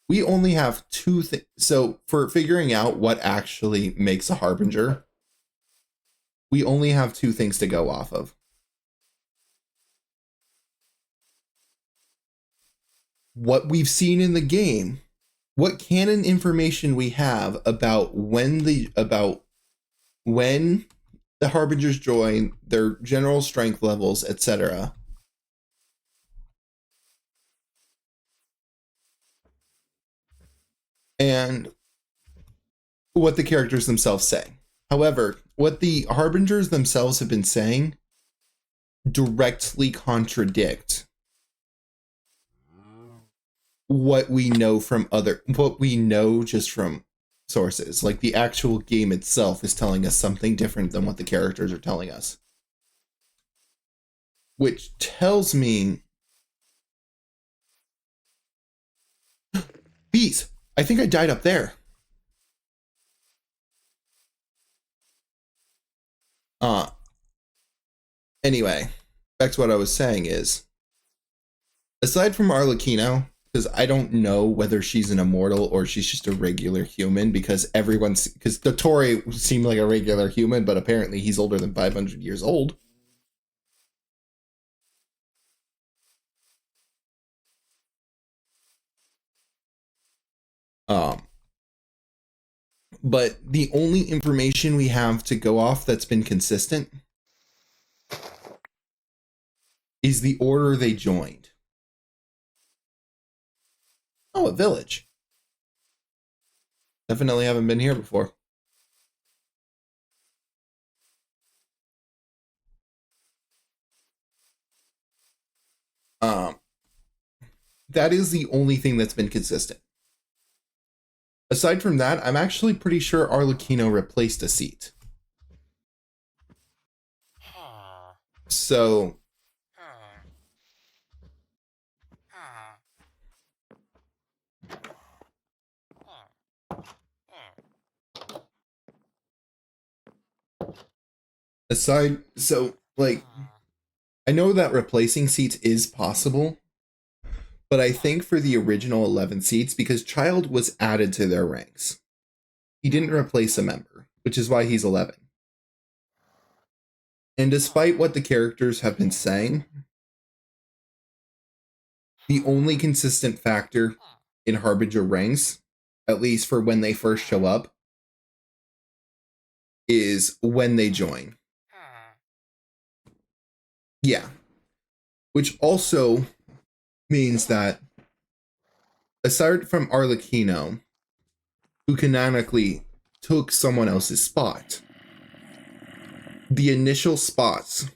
We only have 2 things. So for figuring out what actually makes a Harbinger, we only have 2 things to go off of. What we've seen in the game, what canon information we have about when the Harbingers join, their general strength levels, etc. And what the characters themselves say. However, what the Harbingers themselves have been saying directly contradict what we know just from sources. Like the actual game itself is telling us something different than what the characters are telling us. Which tells me... Bees! I think I died up there. Anyway, back to what I was saying is, aside from Arlecchino, because I don't know whether she's an immortal or she's just a regular human, because Dottore seemed like a regular human, but apparently he's older than 500 years old. But the only information we have to go off that's been consistent is the order they joined. Oh, a village. Definitely haven't been here before. That is the only thing that's been consistent. Aside from that, I'm actually pretty sure Arlecchino replaced a seat. So... I know that replacing seats is possible, but I think for the original 11 seats, because Child was added to their ranks, he didn't replace a member, which is why he's 11. And despite what the characters have been saying, the only consistent factor in Harbinger ranks, at least for when they first show up, is when they join. Yeah. Which also means that, aside from Arlecchino, who canonically took someone else's spot, the initial spots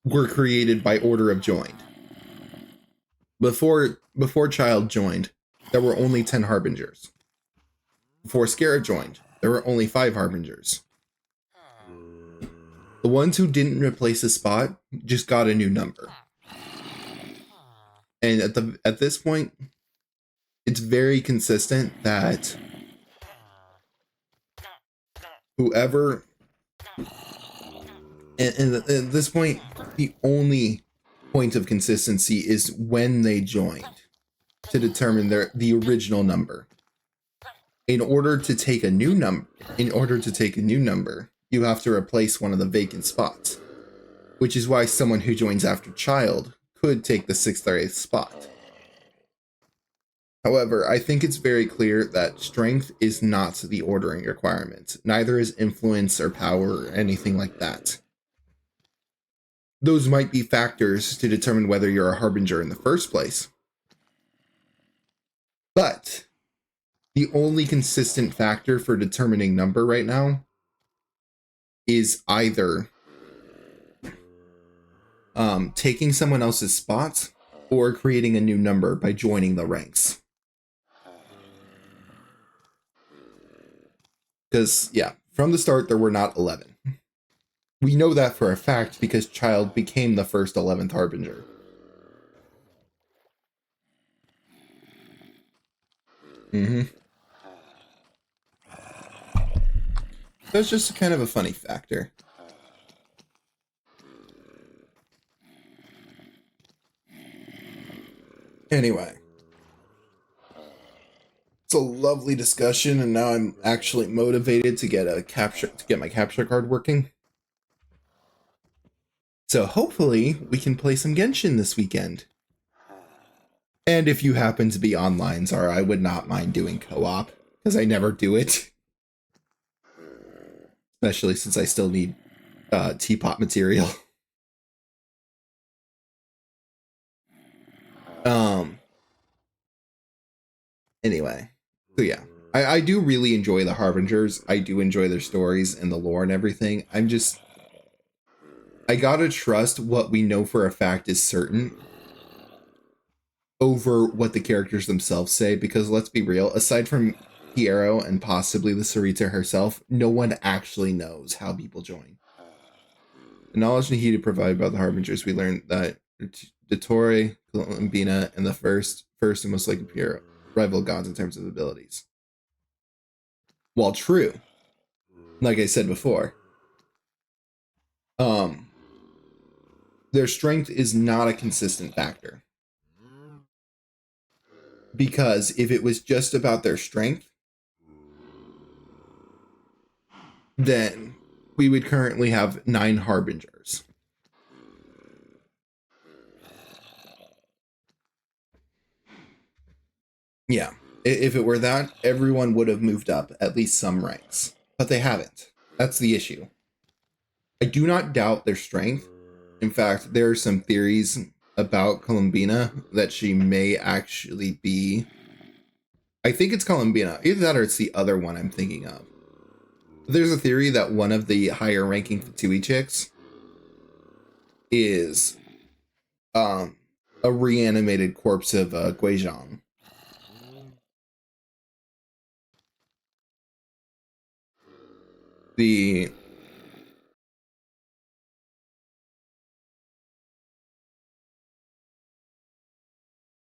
were created by order of joined. Before Child joined, there were only 10 Harbingers. Before Scarra joined, there were only 5 Harbingers. The ones who didn't replace a spot just got a new number. And at this point, it's very consistent that whoever... And at this point, the only point of consistency is when they joined to determine the original number. In order to take a new number, you have to replace one of the vacant spots, which is why someone who joins after Child could take the 6th or 8th spot. However, I think it's very clear that strength is not the ordering requirement. Neither is influence or power or anything like that. Those might be factors to determine whether you're a Harbinger in the first place. But the only consistent factor for determining number right now is either taking someone else's spot or creating a new number by joining the ranks. Because, yeah, from the start, there were not 11. We know that for a fact because Child became the first 11th Harbinger. That's just kind of a funny factor. Anyway. It's a lovely discussion, and now I'm actually motivated to get my capture card working. So hopefully we can play some Genshin this weekend. And if you happen to be online, Zara, I would not mind doing co-op, because I never do it. Especially since I still need teapot material. Anyway, so yeah. I do really enjoy the Harbingers. I do enjoy their stories and the lore and everything. I gotta trust what we know for a fact is certain. over what the characters themselves say, because let's be real, aside from Piero and possibly the Sarita herself, no one actually knows how people join. The knowledge Nahida provided by the Harbingers, we learned that Dottore, Columbina, and the first and most likely Piero rival gods in terms of abilities. While true, like I said before, their strength is not a consistent factor. Because if it was just about their strength, then we would currently have 9 Harbingers. Yeah. If it were that, everyone would have moved up at least some ranks. But they haven't. That's the issue. I do not doubt their strength. In fact, there are some theories about Columbina that she may actually be. I think it's Columbina. Either that or it's the other one I'm thinking of. There's a theory that one of the higher ranking Fatui chicks is a reanimated corpse of Guizhong. The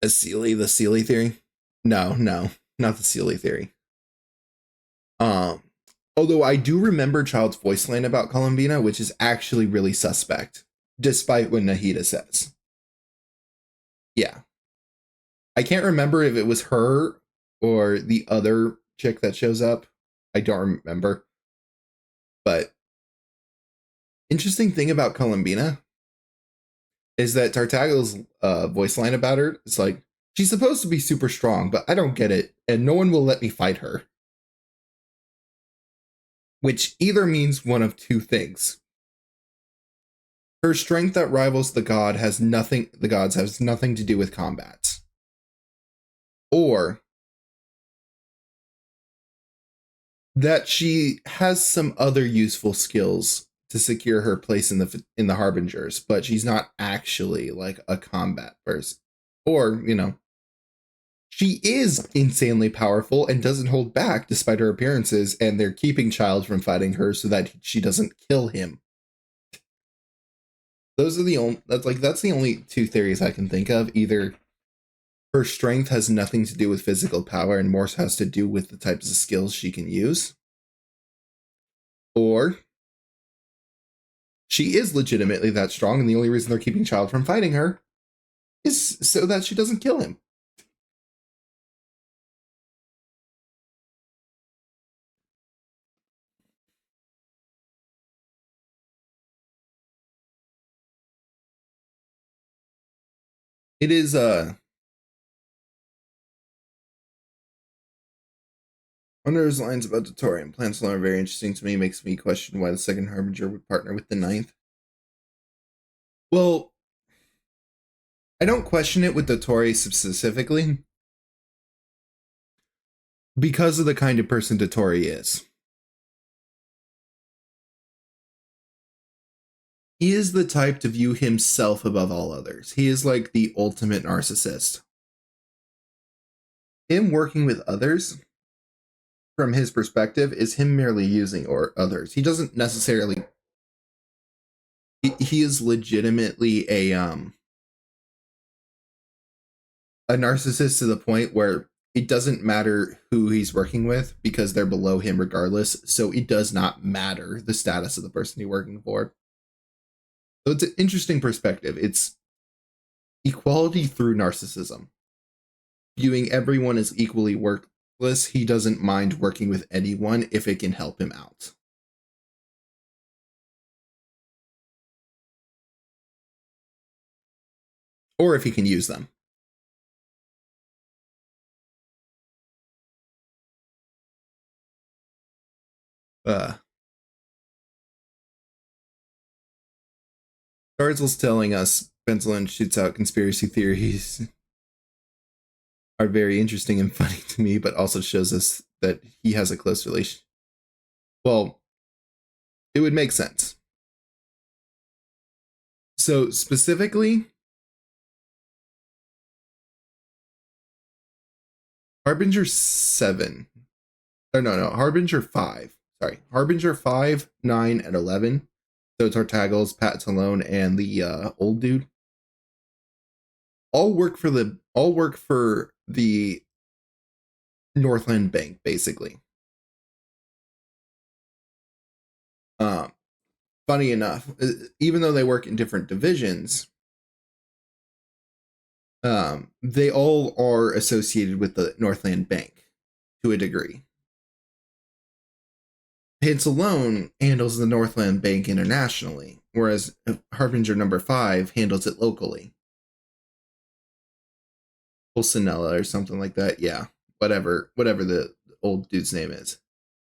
the Sealy theory? No, not the Sealy theory. Although I do remember Child's voice line about Columbina, which is actually really suspect, despite what Nahida says. Yeah. I can't remember if it was her or the other chick that shows up. I don't remember. But interesting thing about Columbina is that Tartago's voice line about her is like, she's supposed to be super strong, but I don't get it, and no one will let me fight her. Which either means one of two things. Her strength that rivals the gods has nothing to do with combat. Or that she has some other useful skills to secure her place in the Harbingers, but she's not actually like a combat person. Or, she is insanely powerful and doesn't hold back despite her appearances, and they're keeping Child from fighting her so that she doesn't kill him. Those are that's the only two theories I can think of. Either her strength has nothing to do with physical power and more has to do with the types of skills she can use, or she is legitimately that strong, and the only reason they're keeping Child from fighting her is so that she doesn't kill him. It is Under's lines about Dottore and plants alone are very interesting to me. Makes me question why the second Harbinger would partner with the ninth. Well, I don't question it with Dottore specifically because of the kind of person Dottore is. He is the type to view himself above all others. He is like the ultimate narcissist. Him working with others, from his perspective, is him merely using others. He doesn't necessarily. He is legitimately a narcissist to the point where it doesn't matter who he's working with because they're below him regardless. So it does not matter the status of the person he's working for. So it's an interesting perspective. It's equality through narcissism. Viewing everyone as equally worthless, he doesn't mind working with anyone if it can help him out. Or if he can use them. Starzel's telling us Benzelin shoots out conspiracy theories are very interesting and funny to me, but also shows us that he has a close relation. Well, it would make sense. So specifically, Harbinger 7. Oh, no. Harbinger 5. Sorry. Harbinger 5, 9, and 11. So Tartaggles, Pat Talone, and the old dude. All work for the Northland Bank, basically. Funny enough, even though they work in different divisions, they all are associated with the Northland Bank to a degree. Pants alone handles the Northland Bank internationally, whereas Harbinger number 5 handles it locally. Pulcinella or something like that. Yeah, whatever the old dude's name is.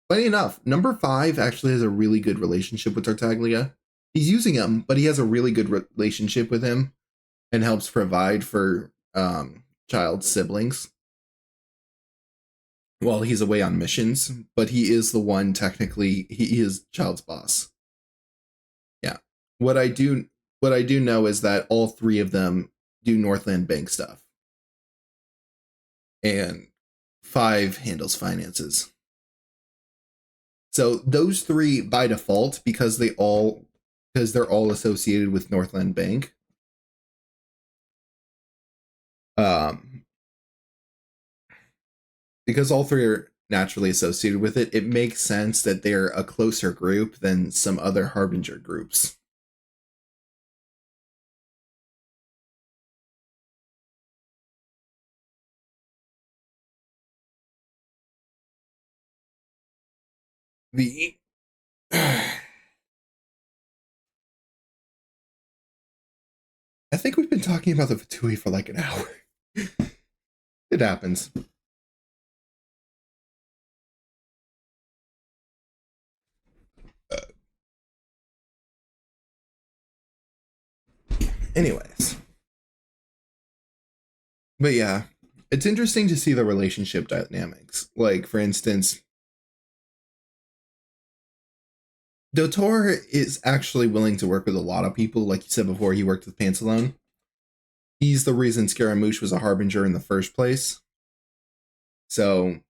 Funny enough, number 5 actually has a really good relationship with Tartaglia. He's using him, but he has a really good relationship with him and helps provide for child's siblings while he's away on missions. But he is the one, technically, he is child's boss. Yeah. What I do know is that all 3 of them do Northland Bank stuff. And 5 handles finances. So those 3 by default, because they're all associated with Northland Bank. Because all 3 are naturally associated with it, it makes sense that they're a closer group than some other Harbinger groups. I think we've been talking about the Fatui for like an hour. It happens. Anyways. But yeah, it's interesting to see the relationship dynamics. Like, for instance, Dotor is actually willing to work with a lot of people. Like you said before, he worked with Pantalone. He's the reason Scaramouche was a Harbinger in the first place. So,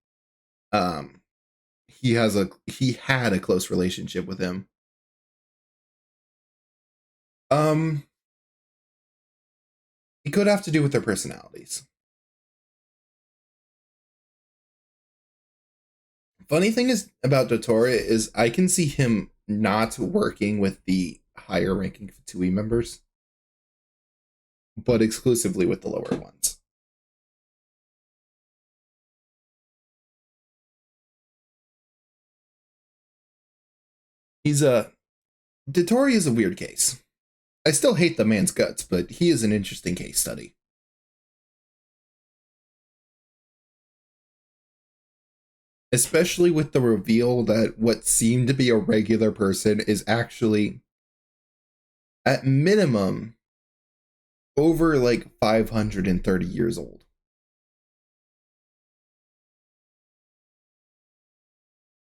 he had a close relationship with him. It could have to do with their personalities. Funny thing is about Dottore is I can see him not working with the higher ranking Fatui members, but exclusively with the lower ones. Dottore is a weird case. I still hate the man's guts, but he is an interesting case study. Especially with the reveal that what seemed to be a regular person is actually, at minimum, over like 530 years old.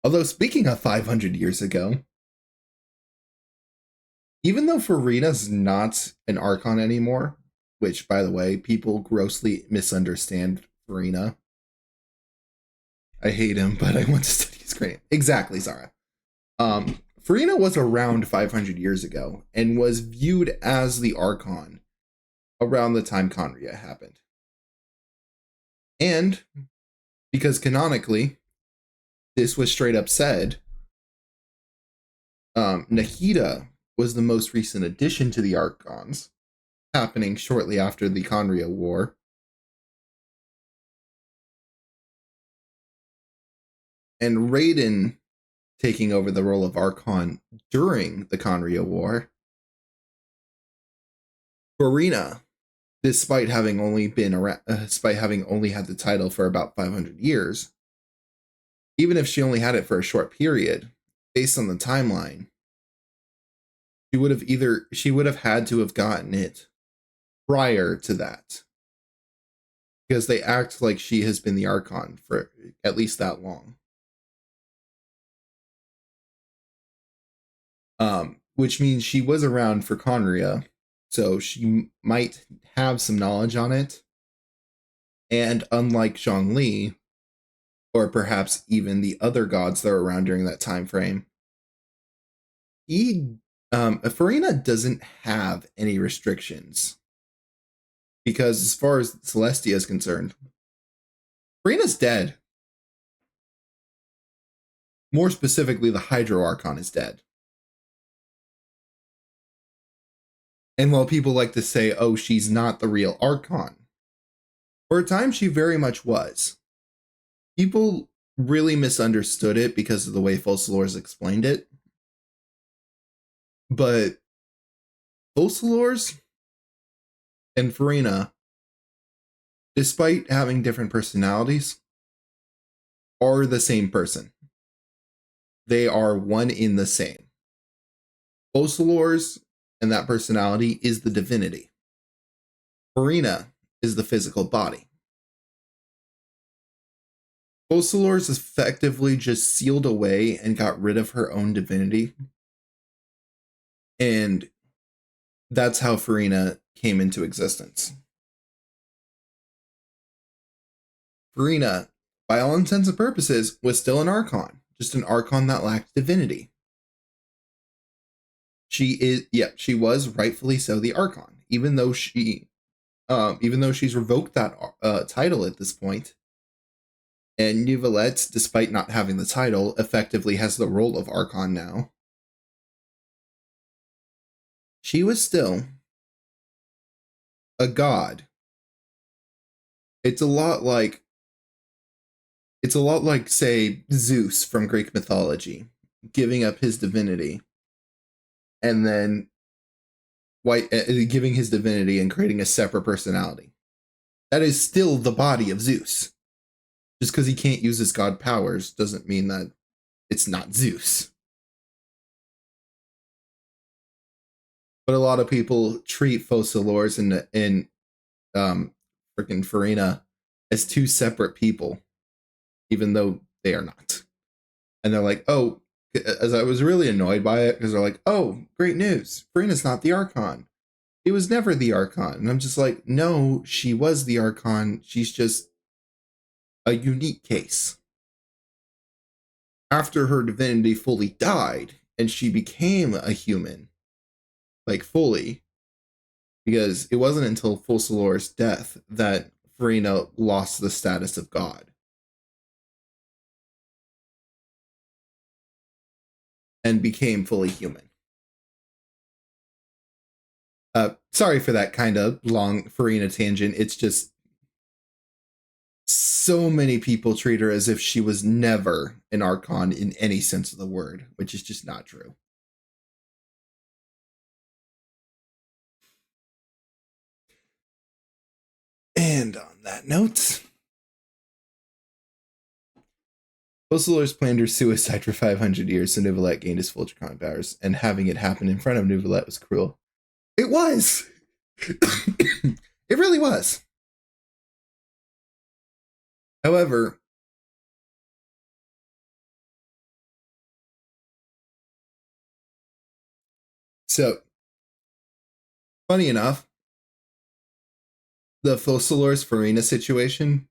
Although, speaking of 500 years ago, even though Farina's not an Archon anymore, which, by the way, people grossly misunderstand Farina. I hate him, but I want to study his cranium. Exactly, Zara. Farina was around 500 years ago and was viewed as the Archon around the time Conria happened. And because canonically, this was straight up said, Nahida was the most recent addition to the Archons, happening shortly after the Conria War. And Raiden taking over the role of Archon during the Conria War. Farina, despite having only been around, despite having only had the title for about 500 years, even if she only had it for a short period, based on the timeline, she would have had to have gotten it prior to that, because they act like she has been the Archon for at least that long. Which means she was around for Conria, so she might have some knowledge on it. And unlike Zhongli, or perhaps even the other gods that are around during that time frame, Farina doesn't have any restrictions. Because as far as Celestia is concerned, Farina's dead. More specifically, the Hydro Archon is dead. And while people like to say, oh, she's not the real Archon, for a time she very much was. People really misunderstood it because of the way Focalors explained it. But Focalors and Farina, despite having different personalities, are the same person. They are one in the same. Focalors and that personality is the divinity. Farina is the physical body. Focalors effectively just sealed away and got rid of her own divinity. And that's how Farina came into existence. Farina, by all intents and purposes, was still an Archon, just an Archon that lacked divinity. She was rightfully so the Archon, even though she's revoked that title at this point. And Neuvillette, despite not having the title, effectively has the role of Archon now. She was still a god. It's a lot like, say, Zeus from Greek mythology, giving up his divinity, and then giving his divinity and creating a separate personality. That is still the body of Zeus. Just because he can't use his god powers doesn't mean that it's not Zeus. But a lot of people treat Focalors and freaking Farina as two separate people, even though they are not. And they're like, oh, as I was really annoyed by it, because they're like, oh, great news, Farina's not the Archon. It was never the Archon. And I'm just like, no, she was the Archon. She's just a unique case. After her divinity fully died and she became a human, like fully, because it wasn't until Focalors' death that Farina lost the status of god and became fully human. Sorry for that kind of long Farina tangent. It's just so many people treat her as if she was never an Archon in any sense of the word, which is just not true. And on that note, Focalors planned her suicide for 500 years so Neuvillette gained his full draconic powers, and having it happen in front of Neuvillette was cruel. It was! It really was. However, so, funny enough, the Focalors Farina situation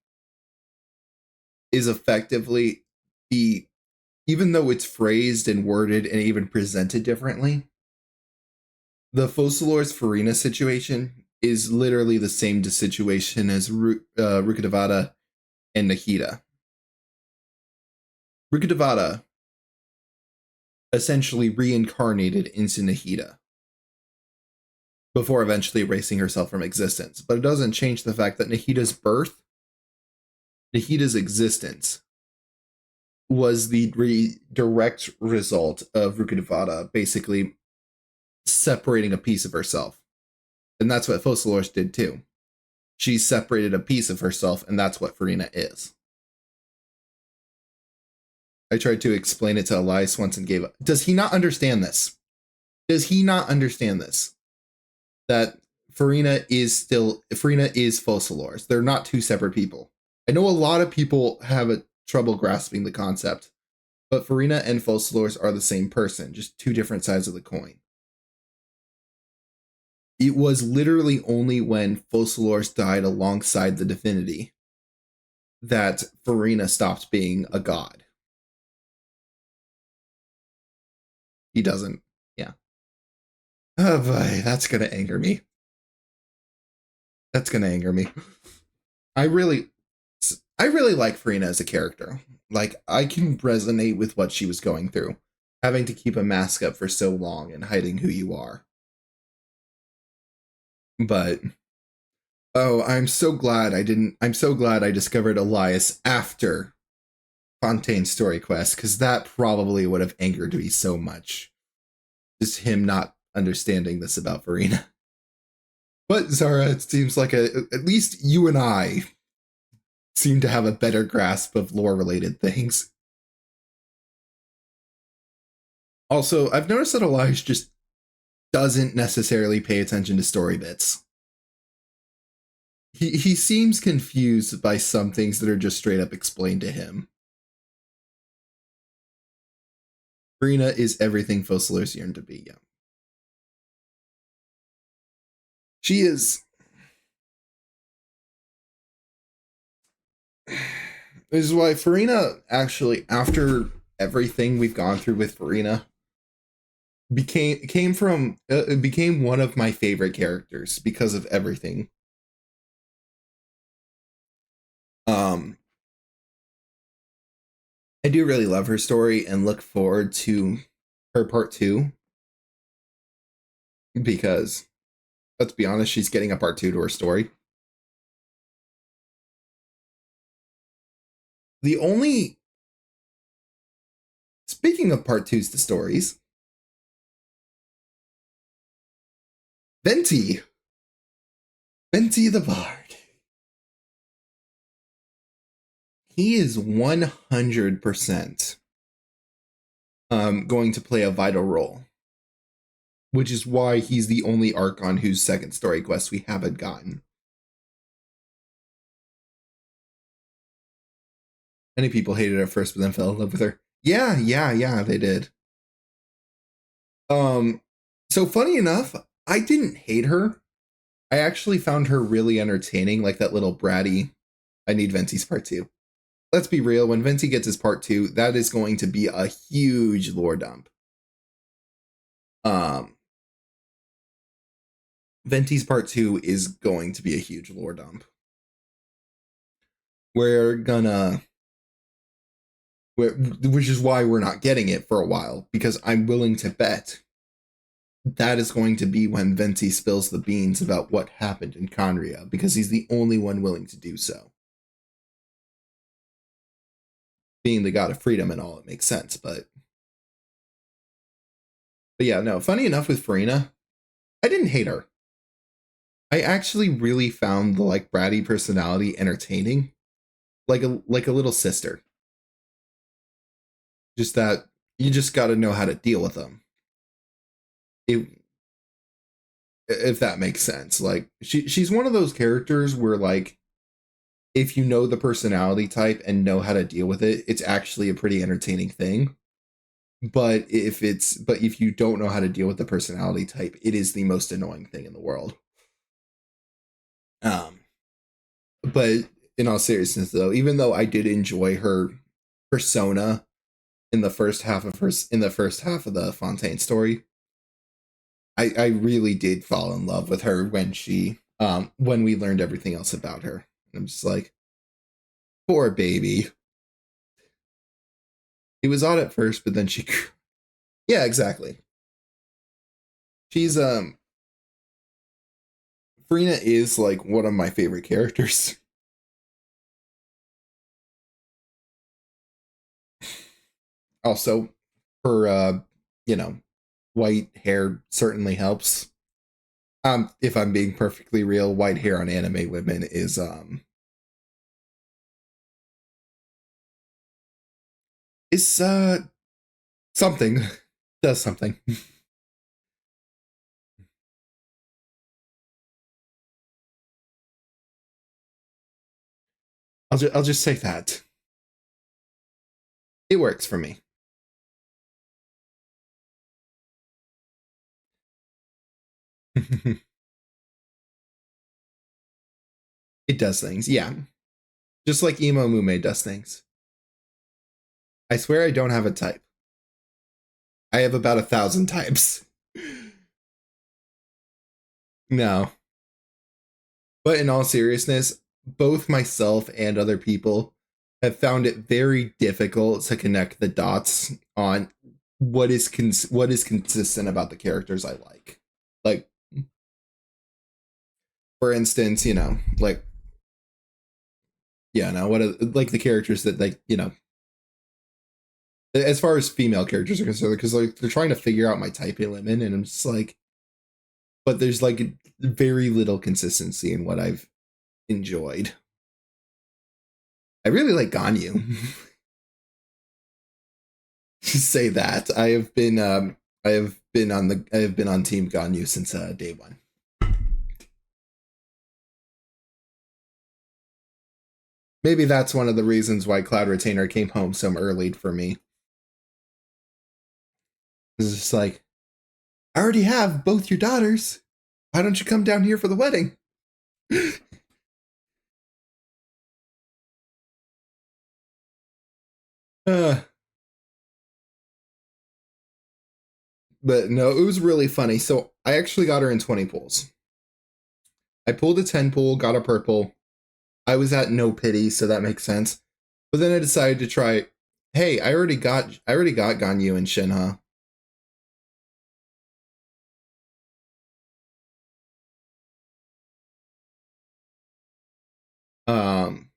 is effectively even though it's phrased and worded and even presented differently, the Focalors Farina situation is literally the same situation as Rukkhadevata and Nahida. Rukkhadevata essentially reincarnated into Nahida before eventually erasing herself from existence. But it doesn't change the fact that Nahida's existence, was the direct result of Rukkhadevata basically separating a piece of herself. And that's what Focalors did too. She separated a piece of herself, and that's what Farina is. I tried to explain it to Elias once and gave up. Does he not understand this? Does he not understand this? That Farina is Focalors. They're not two separate people. I know a lot of people have trouble grasping the concept, but Farina and Focalors are the same person, just two different sides of the coin. It was literally only when Focalors died alongside the divinity that Farina stopped being a god. He doesn't. Yeah. Oh boy, that's gonna anger me. That's gonna anger me. I really, I really like Farina as a character. Like, I can resonate with what she was going through, having to keep a mask up for so long and hiding who you are. But oh, I'm so glad I didn't. I'm so glad I discovered Elias after Fontaine's story quest, because that probably would have angered me so much. Just him not understanding this about Farina. But Zara, it seems like at least you and I seem to have a better grasp of lore-related things. Also, I've noticed that Elias just doesn't necessarily pay attention to story bits. He seems confused by some things that are just straight up explained to him. Farina is everything Fossilers yearn to be, yeah. She is. This is why Farina actually, after everything we've gone through with Farina, became one of my favorite characters because of everything. Um, I do really love her story and look forward to her part 2, because let's be honest, she's getting a part 2 to her story. The only Speaking of part 2s to stories, Venti the Bard. He is 100% going to play a vital role, which is why he's the only Archon whose second story quest we haven't gotten. Many people hated her first, but then fell in love with her. Yeah, they did. So funny enough, I didn't hate her. I actually found her really entertaining, like that little bratty, I need Venti's part 2. Let's be real, when Venti gets his part 2, that is going to be a huge lore dump. Venti's part 2 is going to be a huge lore dump. Which is why we're not getting it for a while, because I'm willing to bet that is going to be when Venti spills the beans about what happened in Conria, because he's the only one willing to do so. Being the god of freedom and all, it makes sense, but yeah, no, funny enough with Farina, I didn't hate her. I actually really found the like bratty personality entertaining, like a little sister. Just that you just got to know how to deal with them. If that makes sense. Like she's one of those characters where like if you know the personality type and know how to deal with it, it's actually a pretty entertaining thing. But if you don't know how to deal with the personality type, it is the most annoying thing in the world. But in all seriousness though, even though I did enjoy her persona in the first half of the Fontaine story, I really did fall in love with her when we learned everything else about her. I'm just like, poor baby. It was odd at first, but then she yeah, exactly. She's Farina is like one of my favorite characters. Also, her you know, white hair certainly helps. If I'm being perfectly real, white hair on anime women is something. Does something. I'll just say that. It works for me. It does things, yeah. Just like Emo Mume does things. I swear I don't have a type. I have about 1,000 types. No. But in all seriousness, both myself and other people have found it very difficult to connect the dots on what is consistent about the characters I like. Like, for instance, like, yeah, no, what are, like the characters that, like, as far as female characters are concerned, because like they're trying to figure out my typing limit, and I'm just like, but there's like very little consistency in what I've enjoyed. I really like Ganyu. To say that I have been on Team Ganyu since day one. Maybe that's one of the reasons why Cloud Retainer came home so early for me. It's just like, I already have both your daughters. Why don't you come down here for the wedding? uh, but no, it was really funny. So I actually got her in 20 pulls. I pulled a 10 pull, got a purple. I was at no pity, so that makes sense. But then I decided to try. Hey, I already got Ganyu and Shinha. Um,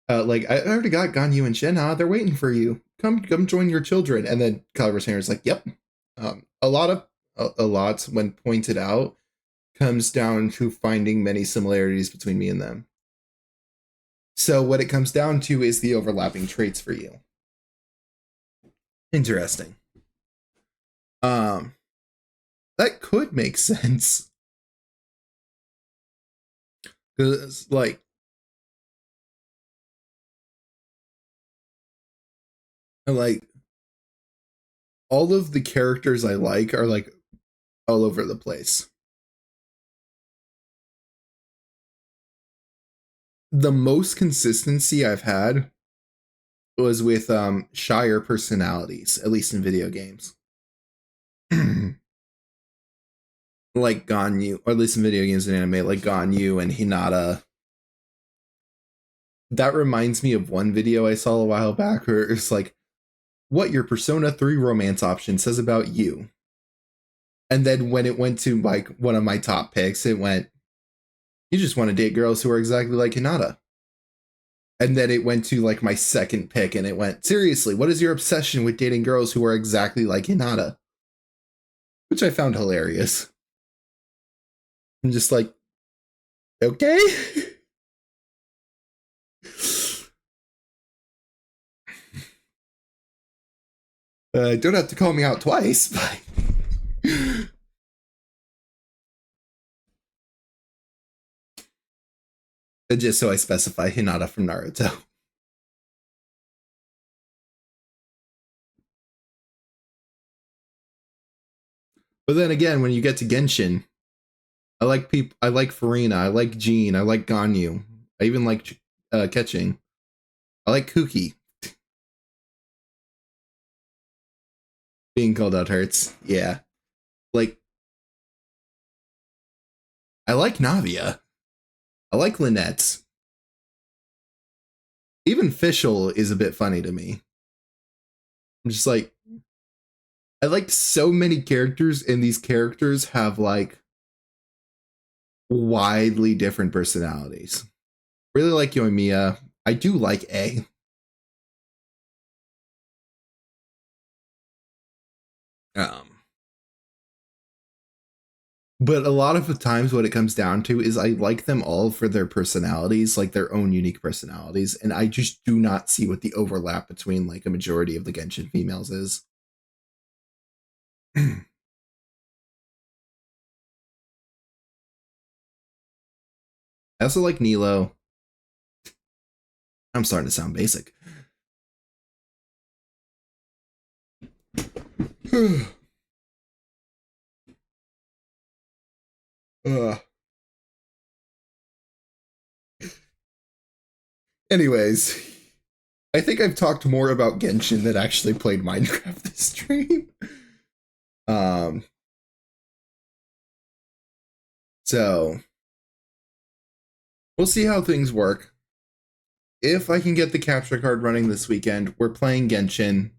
like I already got Ganyu and Shinha. They're waiting for you. Come join your children. And then Calibur like, yep. A lot when pointed out comes down to finding many similarities between me and them. So what it comes down to is the overlapping traits for you. Interesting. That could make sense. Because like all of the characters I like are like all over the place. The most consistency I've had was with Shire personalities, at least in video games. Like Ganyu, or at least in video games and anime, like Ganyu and Hinata. That reminds me of one video I saw a while back where it's like, what your Persona 3 romance option says about you. And then when it went to like one of my top picks, it went, you just want to date girls who are exactly like Hinata. And then it went to like my second pick and it went, seriously, what is your obsession with dating girls who are exactly like Hinata? Which I found hilarious. I'm just like, okay. Don't have to call me out twice, but just so I specify, Hinata from Naruto. But then again, when you get to Genshin, I like people. I like Farina. I like Jean. I like Ganyu. I even like Ketching. I like Kuki. Being called out hurts. Yeah. Like, I like Navia. I like Lynette. Even Fischl is a bit funny to me. I'm just like, I like so many characters, and these characters have like widely different personalities. Really like Yoimiya. I do like A. Um, but a lot of the times what it comes down to is I like them all for their personalities, like their own unique personalities, and I just do not see what the overlap between like a majority of the Genshin females is. I also like Nilo. I'm starting to sound basic. Anyways, I think I've talked more about Genshin than actually played Minecraft this stream. Um, so we'll see how things work. If I can get the capture card running this weekend, we're playing Genshin.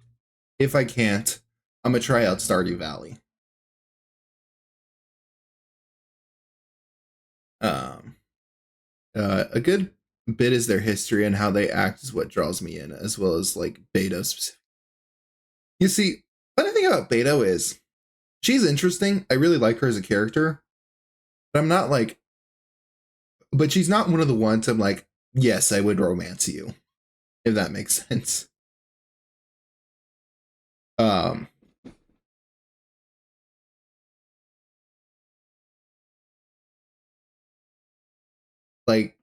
If I can't, I'm gonna try out Stardew Valley. A good bit is their history and how they act is what draws me in, as well as like Beto specific. You see, funny thing about Beto is she's interesting. I really like her as a character, but I'm not like, but she's not one of the ones I'm like, yes, I would romance you, if that makes sense. Um, like,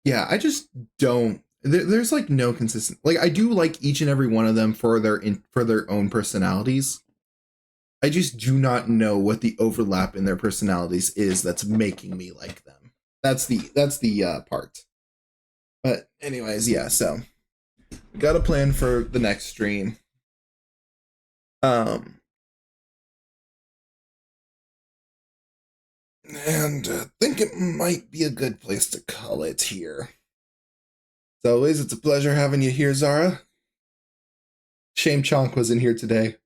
yeah, I just don't. There's like no consistent. Like, I do like each and every one of them for their own personalities. I just do not know what the overlap in their personalities is that's making me like them. That's the part. But anyways, yeah. So got a plan for the next stream. And think it might be a good place to call it here. As always, it's a pleasure having you here, Zara. Shame Chonk was in here today.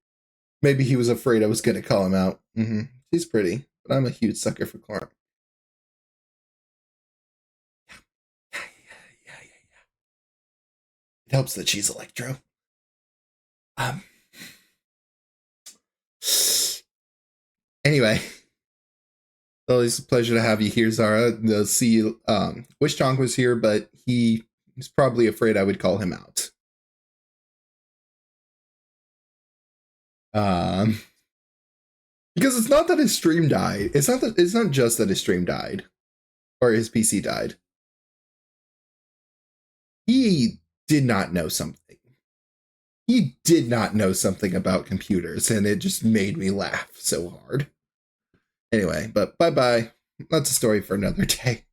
Maybe he was afraid I was going to call him out. She's pretty, but I'm a huge sucker for Clark. Yeah. It helps that she's Electro. Anyway, it's always a pleasure to have you here, Zara. The see, Wish Chonk was here, but he was probably afraid I would call him out. Because it's not that his stream died. It's not just that his stream died or his PC died. He did not know something. He did not know something about computers, and it just made me laugh so hard. Anyway, but bye-bye. That's a story for another day.